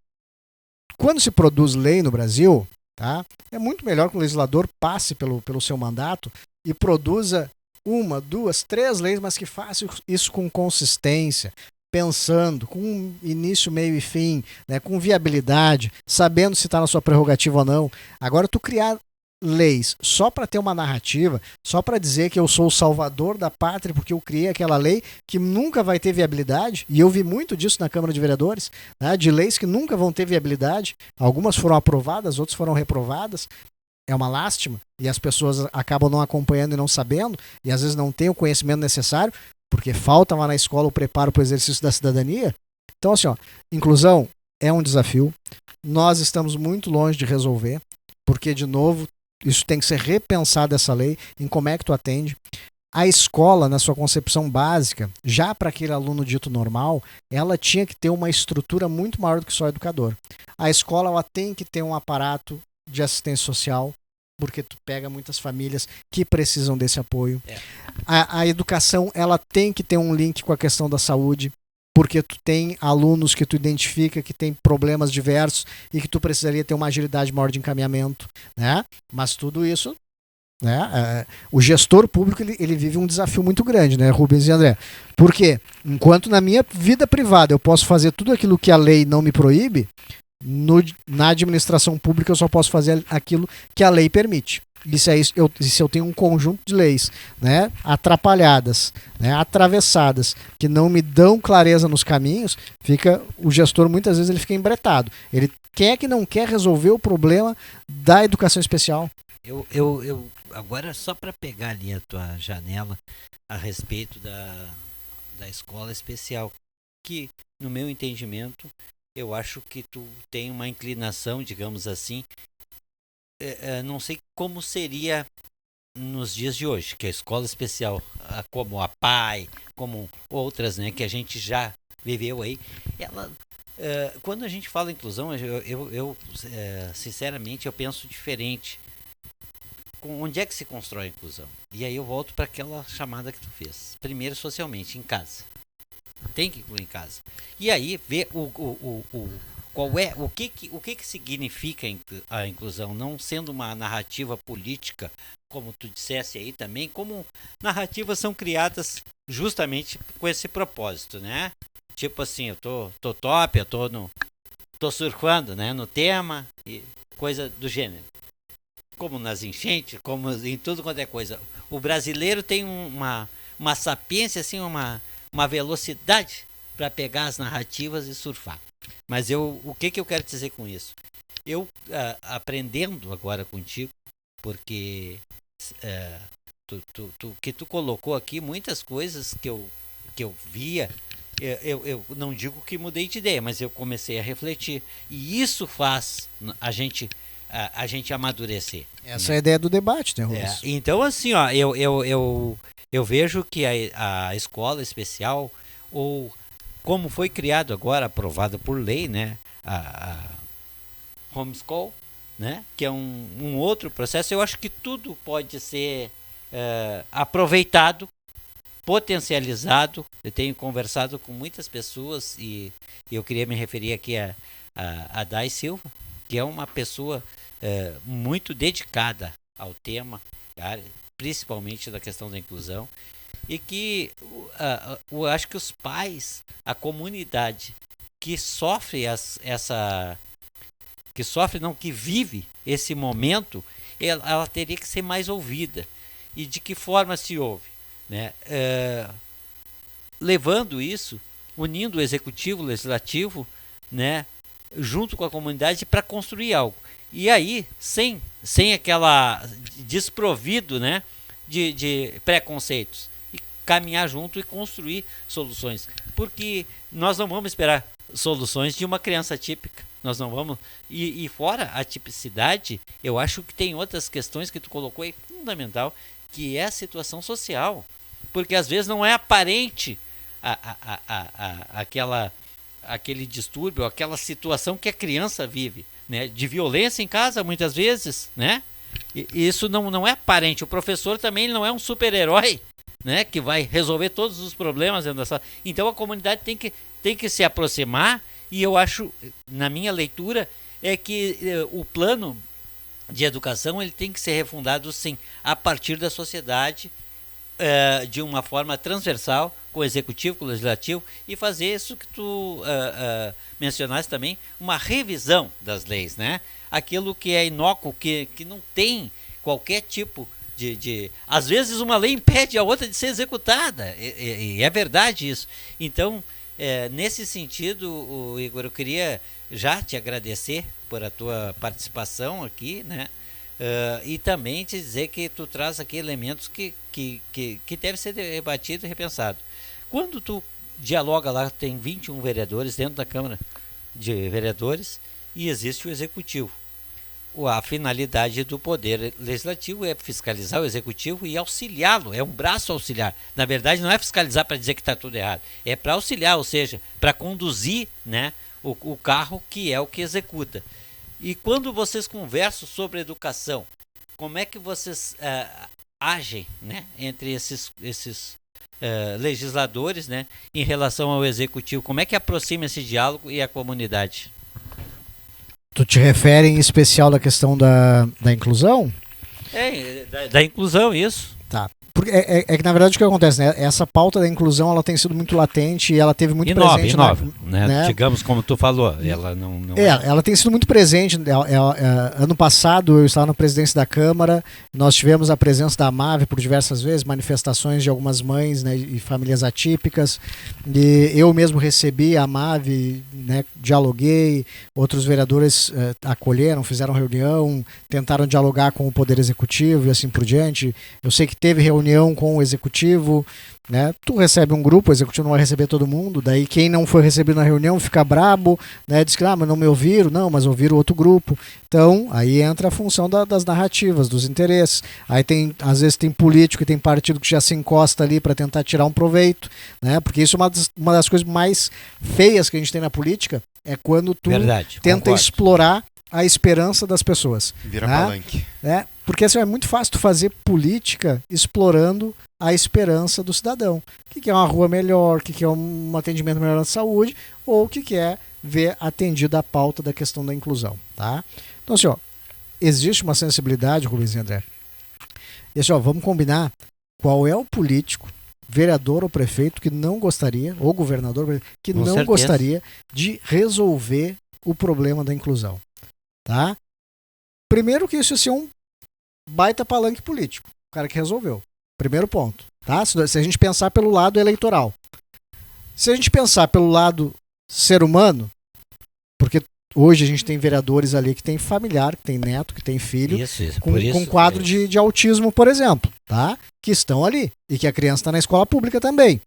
[SPEAKER 4] quando se produz lei no Brasil, tá, é muito melhor que o legislador passe pelo seu mandato e produza 1, 2, 3 leis, mas que faça isso com consistência, pensando, com início, meio e fim, né, com viabilidade, sabendo se está na sua prerrogativa ou não. Agora, tu criar leis só para ter uma narrativa, só para dizer que eu sou o salvador da pátria porque eu criei aquela lei que nunca vai ter viabilidade, e eu vi muito disso na Câmara de Vereadores, né, de leis que nunca vão ter viabilidade, algumas foram aprovadas, outras foram reprovadas, é uma lástima, e as pessoas acabam não acompanhando e não sabendo, e às vezes não têm o conhecimento necessário, porque falta lá na escola o preparo para o exercício da cidadania. Então, assim, ó, inclusão é um desafio, nós estamos muito longe de resolver, porque, de novo, isso tem que ser repensado, essa lei, em como é que tu atende. A escola, na sua concepção básica, já para aquele aluno dito normal, ela tinha que ter uma estrutura muito maior do que só educador. A escola, ela tem que ter um aparato de assistência social, porque tu pega muitas famílias que precisam desse apoio. A educação, ela tem que ter um link com a questão da saúde, porque tu tem alunos que tu identifica que tem problemas diversos e que tu precisaria ter uma agilidade maior de encaminhamento, né? Mas tudo isso, né? O gestor público, ele vive um desafio muito grande, né, Rubens e André? Porque enquanto na minha vida privada eu posso fazer tudo aquilo que a lei não me proíbe, Na administração pública eu só posso fazer aquilo que a lei permite. E se eu tenho um conjunto de leis, né, atrapalhadas, né, atravessadas, que não me dão clareza nos caminhos, o gestor muitas vezes ele fica embretado. Ele quer que não quer resolver o problema da educação especial.
[SPEAKER 3] Eu agora, só para pegar ali a tua janela a respeito da escola especial, que no meu entendimento eu acho que tu tem uma inclinação, digamos assim, não sei como seria nos dias de hoje, que a escola especial, como a PAI, como outras, né, que a gente já viveu aí, ela, quando a gente fala em inclusão, eu sinceramente eu penso diferente. Onde é que se constrói a inclusão? E aí eu volto para aquela chamada que tu fez. Primeiro, socialmente, em casa. Tem que incluir em casa. E aí ver o que significa a inclusão, não sendo uma narrativa política, como tu dissesse aí também, como narrativas são criadas justamente com esse propósito, né? Tipo assim, eu tô top, eu tô surfando, né, no tema e coisa do gênero. Como nas enchentes, como em tudo quanto é coisa. O brasileiro tem uma sapiência, assim, uma velocidade para pegar as narrativas e surfar. Mas o que eu quero dizer com isso? Eu, aprendendo agora contigo, porque tu colocou aqui muitas coisas que eu via, eu não digo que mudei de ideia, mas eu comecei a refletir. E isso faz a gente amadurecer.
[SPEAKER 4] Essa é a ideia do debate, né, Rubens?
[SPEAKER 3] Então, assim, ó, eu vejo que a escola especial, ou como foi criado agora, aprovado por lei, né, a homeschool, né, que é um outro processo, eu acho que tudo pode ser aproveitado, potencializado. Eu tenho conversado com muitas pessoas e eu queria me referir aqui a Dai Silva, que é uma pessoa muito dedicada ao tema, principalmente da questão da inclusão, e que eu acho que os pais, a comunidade que sofre que vive esse momento, ela teria que ser mais ouvida. E de que forma se ouve, né? Levando isso, unindo o executivo, o legislativo, né, junto com a comunidade para construir algo. E aí, sem aquela desprovido, né, de preconceitos, e caminhar junto e construir soluções. Porque nós não vamos esperar soluções de uma criança típica. Nós não vamos. E fora a tipicidade, eu acho que tem outras questões que tu colocou aí, fundamental, que é a situação social. Porque às vezes não é aparente aquele distúrbio, aquela situação que a criança vive, né, de violência em casa, muitas vezes, né? E isso não é aparente. O professor também não é um super-herói, né, que vai resolver todos os problemas dentro da sala. Então a comunidade tem que se aproximar, e eu acho, na minha leitura, é que o plano de educação ele tem que ser refundado, sim, a partir da sociedade, de uma forma transversal, com o executivo, com o legislativo, e fazer isso que tu mencionaste também, uma revisão das leis, né? Aquilo que é inócuo, que não tem qualquer tipo de... Às vezes uma lei impede a outra de ser executada, e é verdade isso. Então, nesse sentido, Igor, eu queria já te agradecer por a tua participação aqui, né? E também te dizer que tu traz aqui elementos que devem ser debatidos e repensados. Quando tu dialoga lá, tem 21 vereadores dentro da Câmara de Vereadores e existe o Executivo. A finalidade do Poder Legislativo é fiscalizar o Executivo e auxiliá-lo, é um braço auxiliar. Na verdade, não é fiscalizar para dizer que está tudo errado, é para auxiliar, ou seja, para conduzir, né, o carro que é o que executa. E quando vocês conversam sobre educação, como é que vocês agem, né, entre esses legisladores, né, em relação ao executivo? Como é que aproxima esse diálogo e a comunidade?
[SPEAKER 4] Tu te refere em especial da questão da inclusão?
[SPEAKER 3] Da inclusão, isso.
[SPEAKER 4] Tá. Porque é que, na verdade, o que acontece, né? Essa pauta da inclusão, ela tem sido muito latente e ela teve muito presente.
[SPEAKER 3] Né? Digamos, como tu falou, ela não
[SPEAKER 4] ela tem sido muito presente. Ano passado, eu estava na presidência da Câmara, nós tivemos a presença da AMAV por diversas vezes, manifestações de algumas mães, né, e famílias atípicas. E eu mesmo recebi a AMAV, né, dialoguei, outros vereadores acolheram, fizeram reunião, tentaram dialogar com o Poder Executivo e assim por diante. Eu sei que teve reunião com o executivo, né? Tu recebe um grupo, o executivo não vai receber todo mundo, daí quem não foi recebido na reunião fica brabo, né? Diz que mas não me ouviram, não, mas ouviram outro grupo. Então, aí entra a função das narrativas, dos interesses. Aí às vezes tem político e tem partido que já se encosta ali para tentar tirar um proveito, né? Porque isso é uma das coisas mais feias que a gente tem na política, é quando tu tenta explorar a esperança das pessoas.
[SPEAKER 2] Vira palanque.
[SPEAKER 4] Né? Porque assim, é muito fácil tu fazer política explorando a esperança do cidadão. O que é uma rua melhor, o que é um atendimento melhor na saúde, ou o que é ver atendida a pauta da questão da inclusão. Tá? Então, assim, existe uma sensibilidade, Rubens e André. E assim, vamos combinar qual é o político, vereador ou prefeito que não gostaria, ou governador, que não certeza. Gostaria de resolver o problema da inclusão. Tá? Primeiro que isso é um baita palanque político, o cara que resolveu. Primeiro ponto. Tá? Se a gente pensar pelo lado eleitoral. Se a gente pensar pelo lado ser humano, porque hoje a gente tem vereadores ali que tem familiar, que tem neto, que tem filho, com quadro de autismo, por exemplo, tá? Que estão ali. E que a criança está na escola pública também.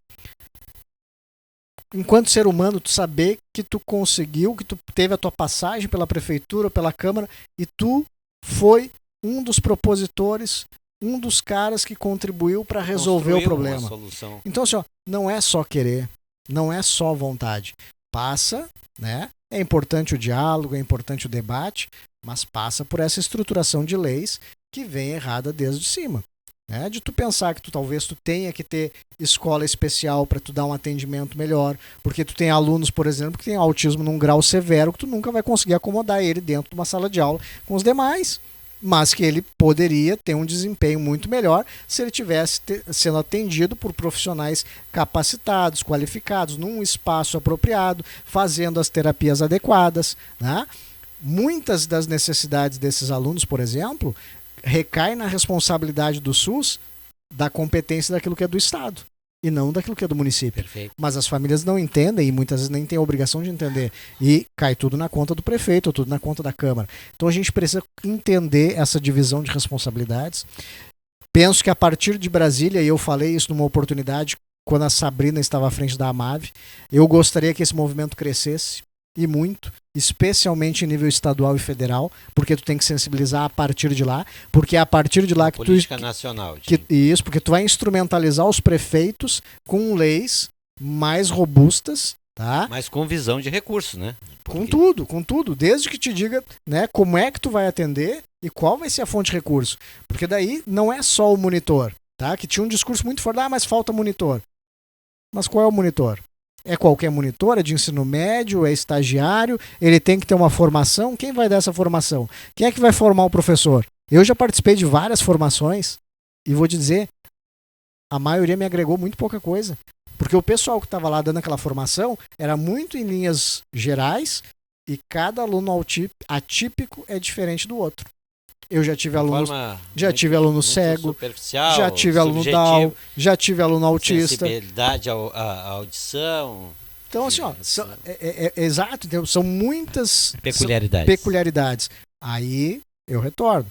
[SPEAKER 4] Enquanto ser humano, tu saber que tu conseguiu, que tu teve a tua passagem pela prefeitura, pela Câmara, e tu foi um dos propositores, um dos caras que contribuiu para resolver o problema. Então, assim, não é só querer, não é só vontade. Passa, né? É importante o diálogo, é importante o debate, mas passa por essa estruturação de leis que vem errada desde cima. Né? De tu pensar que talvez tu tenha que ter escola especial para tu dar um atendimento melhor, porque tu tem alunos, por exemplo, que tem autismo num grau severo que tu nunca vai conseguir acomodar ele dentro de uma sala de aula com os demais, mas que ele poderia ter um desempenho muito melhor se ele tivesse sendo atendido por profissionais capacitados, qualificados, num espaço apropriado, fazendo as terapias adequadas. Né? Muitas das necessidades desses alunos, por exemplo, recai na responsabilidade do SUS da competência daquilo que é do Estado e não daquilo que é do município.
[SPEAKER 3] Perfeito.
[SPEAKER 4] Mas as famílias não entendem e muitas vezes nem têm a obrigação de entender e cai tudo na conta do prefeito ou tudo na conta da Câmara. Então a gente precisa entender essa divisão de responsabilidades. Penso que a partir de Brasília, e eu falei isso numa oportunidade quando a Sabrina estava à frente da AMAV, eu gostaria que esse movimento crescesse e muito, especialmente em nível estadual e federal, porque tu tem que sensibilizar a partir de lá, porque é a partir de lá que
[SPEAKER 3] política nacional.
[SPEAKER 4] Isso, porque tu vai instrumentalizar os prefeitos com leis mais robustas, tá?
[SPEAKER 3] Mas com visão de recursos, né?
[SPEAKER 4] Com tudo, desde que te diga, né, como é que tu vai atender e qual vai ser a fonte de recurso. Porque daí não é só o monitor, tá? Que tinha um discurso muito forte, mas falta monitor. Mas qual é o monitor? É qualquer monitor, é de ensino médio, é estagiário, ele tem que ter uma formação. Quem vai dar essa formação? Quem é que vai formar o professor? Eu já participei de várias formações e vou te dizer, a maioria me agregou muito pouca coisa. Porque o pessoal que estava lá dando aquela formação era muito em linhas gerais e cada aluno atípico é diferente do outro. Eu já tive aluno cego, já tive aluno Down, já tive aluno autista.
[SPEAKER 3] Sensibilidade à audição.
[SPEAKER 4] Então, assim, exato, então, são muitas peculiaridades. Aí eu retorno.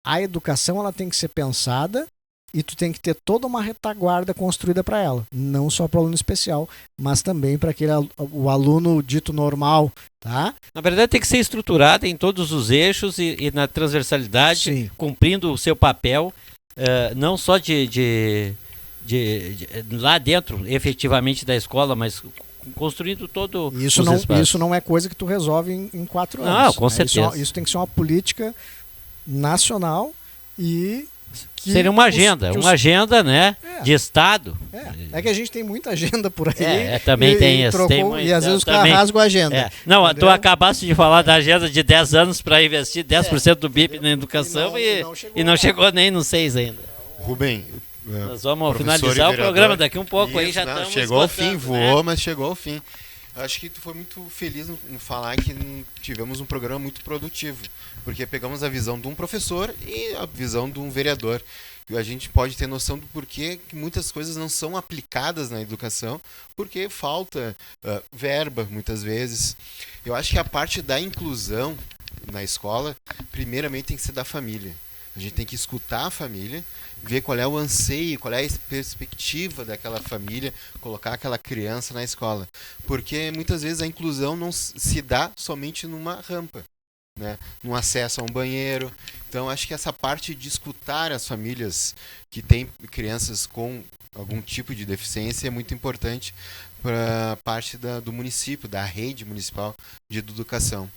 [SPEAKER 4] A educação ela tem que ser pensada e tu tem que ter toda uma retaguarda construída para ela. Não só para o aluno especial, mas também para o aluno dito normal. Tá?
[SPEAKER 3] Na verdade tem que ser estruturada em todos os eixos e na transversalidade, sim, cumprindo o seu papel, não só de lá dentro, efetivamente, da escola, mas construindo todo
[SPEAKER 4] isso
[SPEAKER 3] os espaços.
[SPEAKER 4] Isso não é coisa que tu resolve em 4 anos.
[SPEAKER 3] Não, com certeza.
[SPEAKER 4] Isso tem que ser uma política nacional e...
[SPEAKER 3] Seria uma agenda, né, de Estado.
[SPEAKER 4] É que a gente tem muita agenda por aí.
[SPEAKER 3] Também tem isso.
[SPEAKER 4] E às vezes os caras rasgam a agenda.
[SPEAKER 3] Não, entendeu? Tu acabaste de falar da agenda de 10 anos para investir 10% do BIP na educação e não chegou nem nos 6 ainda.
[SPEAKER 2] Rubem,
[SPEAKER 3] Nós vamos
[SPEAKER 2] professor e
[SPEAKER 3] finalizar o
[SPEAKER 2] vereador.
[SPEAKER 3] programa daqui um pouco, aí
[SPEAKER 2] Isso,
[SPEAKER 3] já
[SPEAKER 2] não,
[SPEAKER 3] estamos
[SPEAKER 2] chegou ao fim,
[SPEAKER 3] esgotando,
[SPEAKER 2] voou,
[SPEAKER 3] né?
[SPEAKER 2] mas chegou ao fim. Acho que tu foi muito feliz em falar que tivemos um programa muito produtivo, porque pegamos a visão de um professor e a visão de um vereador. E a gente pode ter noção do porquê que muitas coisas não são aplicadas na educação, porque falta verba, muitas vezes. Eu acho que a parte da inclusão na escola, primeiramente tem que ser da família. A gente tem que escutar a família, ver qual é o anseio, qual é a perspectiva daquela família, colocar aquela criança na escola. Porque muitas vezes a inclusão não se dá somente numa rampa, né? Num acesso a um banheiro. Então acho que essa parte de escutar as famílias que têm crianças com algum tipo de deficiência é muito importante para a parte do município, da rede municipal de educação.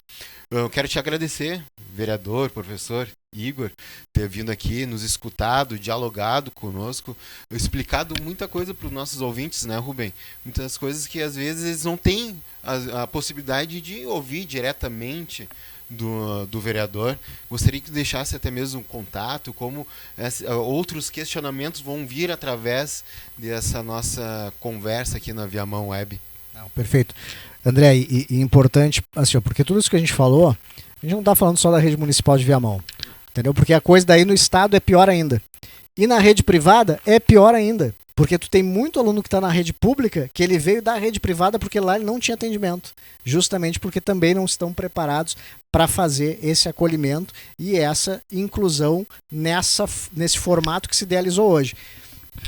[SPEAKER 2] Eu quero te agradecer, vereador, professor Igor, ter vindo aqui, nos escutado, dialogado conosco, explicado muita coisa para os nossos ouvintes, né, Rubem? Muitas coisas que às vezes eles não têm a possibilidade de ouvir diretamente do vereador. Gostaria que deixasse até mesmo um contato, como outros questionamentos vão vir através dessa nossa conversa aqui na Viamão Web.
[SPEAKER 4] Não, perfeito. André, e importante, assim, porque tudo isso que a gente falou, a gente não está falando só da rede municipal de Viamão, entendeu? Porque a coisa daí no estado é pior ainda. E na rede privada é pior ainda, porque tu tem muito aluno que está na rede pública que ele veio da rede privada porque lá ele não tinha atendimento, justamente porque também não estão preparados para fazer esse acolhimento e essa inclusão nesse formato que se idealizou hoje.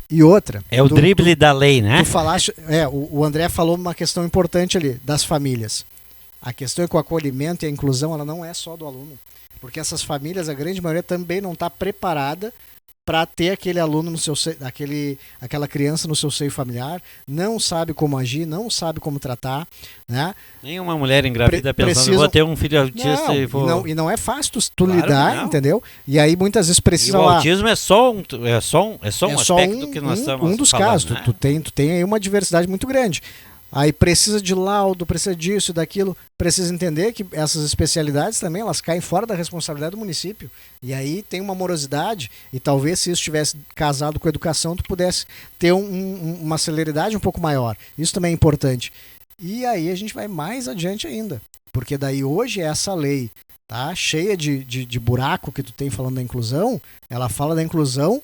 [SPEAKER 4] E outra...
[SPEAKER 3] É o drible da lei, né?
[SPEAKER 4] Tu falaste, o André falou uma questão importante ali, das famílias. A questão é que o acolhimento e a inclusão, ela não é só do aluno. Porque essas famílias, a grande maioria, também não está preparada para ter aquele aluno no seu aquela criança no seu seio familiar, não sabe como agir, não sabe como tratar, né?
[SPEAKER 3] Nenhuma mulher engravida pensando, vou ter um filho autista
[SPEAKER 4] não,
[SPEAKER 3] e vou...
[SPEAKER 4] E não é fácil tu
[SPEAKER 3] Claro
[SPEAKER 4] lidar,
[SPEAKER 3] não.
[SPEAKER 4] entendeu? E aí muitas vezes
[SPEAKER 3] E
[SPEAKER 4] precisa
[SPEAKER 3] o
[SPEAKER 4] lá...
[SPEAKER 3] autismo é só um aspecto que nós estamos
[SPEAKER 4] um dos
[SPEAKER 3] falando,
[SPEAKER 4] casos.
[SPEAKER 3] né?
[SPEAKER 4] Tu tem aí uma diversidade muito grande. Aí precisa de laudo, precisa disso e daquilo. Precisa entender que essas especialidades também, elas caem fora da responsabilidade do município. E aí tem uma morosidade, e talvez se isso estivesse casado com a educação, tu pudesse ter uma celeridade um pouco maior. Isso também é importante. E aí a gente vai mais adiante ainda. Porque daí hoje essa lei tá cheia de buraco que tu tem falando da inclusão, ela fala da inclusão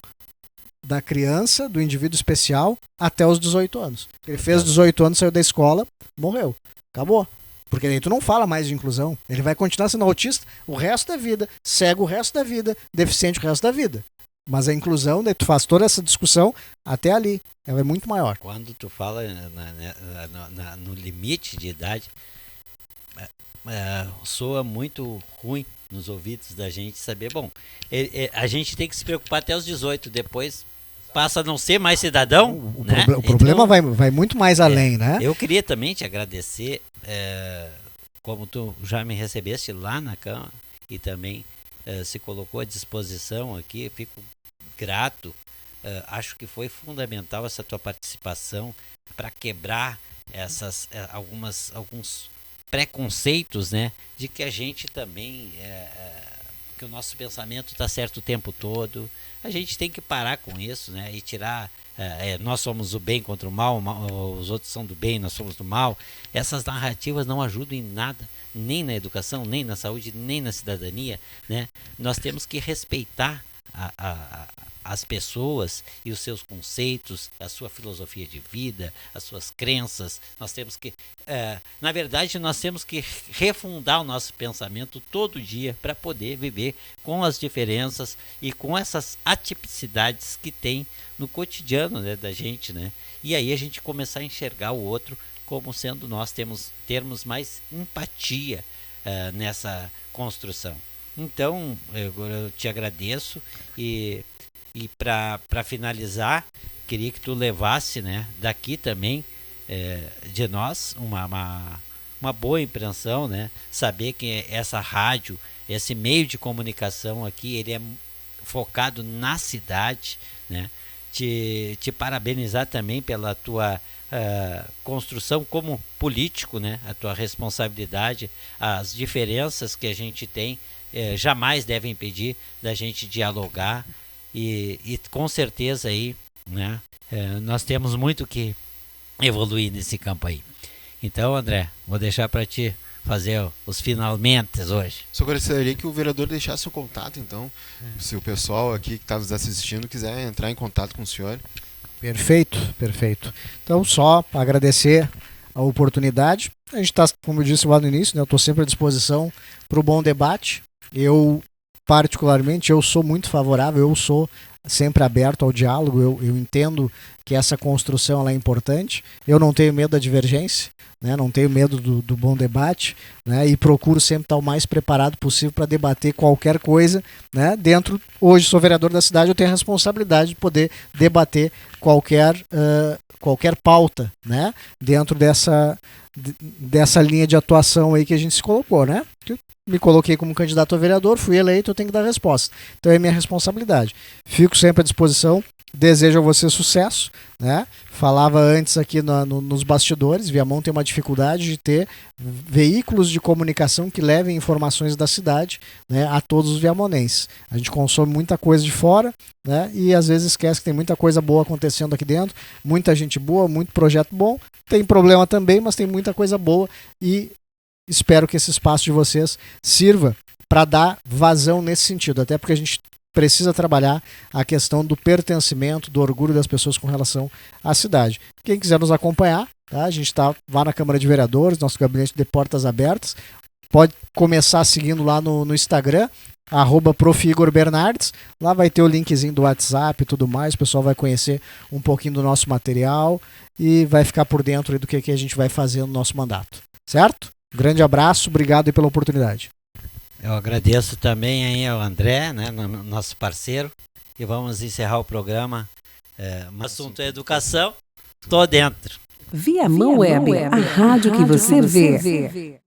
[SPEAKER 4] da criança, do indivíduo especial, até os 18 anos. Ele fez 18 anos, saiu da escola, morreu. Acabou. Porque daí tu não fala mais de inclusão. Ele vai continuar sendo autista o resto da vida, cego o resto da vida, deficiente o resto da vida. Mas a inclusão, daí tu faz toda essa discussão até ali. Ela é muito maior.
[SPEAKER 3] Quando tu fala no limite de idade, soa muito ruim nos ouvidos da gente saber, bom, a gente tem que se preocupar até os 18, depois passa a não ser mais cidadão, né?
[SPEAKER 4] O problema vai muito mais além, né?
[SPEAKER 3] Eu queria também te agradecer, como tu já me recebeste lá na Câmara e também se colocou à disposição aqui, fico grato, acho que foi fundamental essa tua participação para quebrar alguns preconceitos, né, de que a gente também, que o nosso pensamento está certo o tempo todo. A gente tem que parar com isso, né, e tirar, nós somos o bem contra o mal, os outros são do bem, nós somos do mal. Essas narrativas não ajudam em nada, nem na educação, nem na saúde, nem na cidadania, né? Nós temos que respeitar as pessoas e os seus conceitos, a sua filosofia de vida, as suas crenças. Nós temos que, na verdade, nós temos que refundar o nosso pensamento todo dia para poder viver com as diferenças e com essas atipicidades que tem no cotidiano, né, da gente, né? E aí a gente começar a enxergar o outro como sendo nós termos mais empatia nessa construção. Então, eu te agradeço e para finalizar, queria que tu levasse, né, daqui também de nós uma boa impressão, né, saber que essa rádio, esse meio de comunicação aqui, ele é focado na cidade, né, te parabenizar também pela tua construção como político, né, a tua responsabilidade, as diferenças que a gente tem jamais devem impedir da gente dialogar. E com certeza aí né? Nós temos muito que evoluir nesse campo aí. Então, André, vou deixar para ti fazer os finalmente hoje.
[SPEAKER 2] Só gostaria que o vereador deixasse o contato, então, se o pessoal aqui que está nos assistindo quiser entrar em contato com o senhor.
[SPEAKER 4] Perfeito, perfeito. Então, só agradecer a oportunidade. A gente está, como eu disse lá no início, né, eu estou sempre à disposição para o bom debate. Eu, particularmente, eu sou muito favorável, eu sou sempre aberto ao diálogo, eu entendo que essa construção ela é importante, eu não tenho medo da divergência, né, não tenho medo do bom debate, né, e procuro sempre estar o mais preparado possível para debater qualquer coisa, né, dentro, hoje sou vereador da cidade, eu tenho a responsabilidade de poder debater qualquer pauta, né, dentro dessa linha de atuação aí que a gente se colocou, né, me coloquei como candidato a vereador, fui eleito, eu tenho que dar resposta. Então é minha responsabilidade. Fico sempre à disposição, desejo a você sucesso, né? Falava antes aqui nos bastidores, Viamão tem uma dificuldade de ter veículos de comunicação que levem informações da cidade, né, a todos os viamonenses. A gente consome muita coisa de fora, né, e às vezes esquece que tem muita coisa boa acontecendo aqui dentro, muita gente boa, muito projeto bom. Tem problema também, mas tem muita coisa boa e espero que esse espaço de vocês sirva para dar vazão nesse sentido, até porque a gente precisa trabalhar a questão do pertencimento, do orgulho das pessoas com relação à cidade. Quem quiser nos acompanhar, tá? A gente vai na Câmara de Vereadores, nosso gabinete de portas abertas, pode começar seguindo lá no Instagram, @Prof. Igor Bernardes, lá vai ter o linkzinho do WhatsApp e tudo mais, o pessoal vai conhecer um pouquinho do nosso material e vai ficar por dentro aí do que a gente vai fazer no nosso mandato, certo? Grande abraço, obrigado aí pela oportunidade.
[SPEAKER 3] Eu agradeço também aí ao André, né, nosso parceiro, e vamos encerrar o programa. O assunto é educação, tô dentro.
[SPEAKER 1] Viamão Web, a rádio que você vê.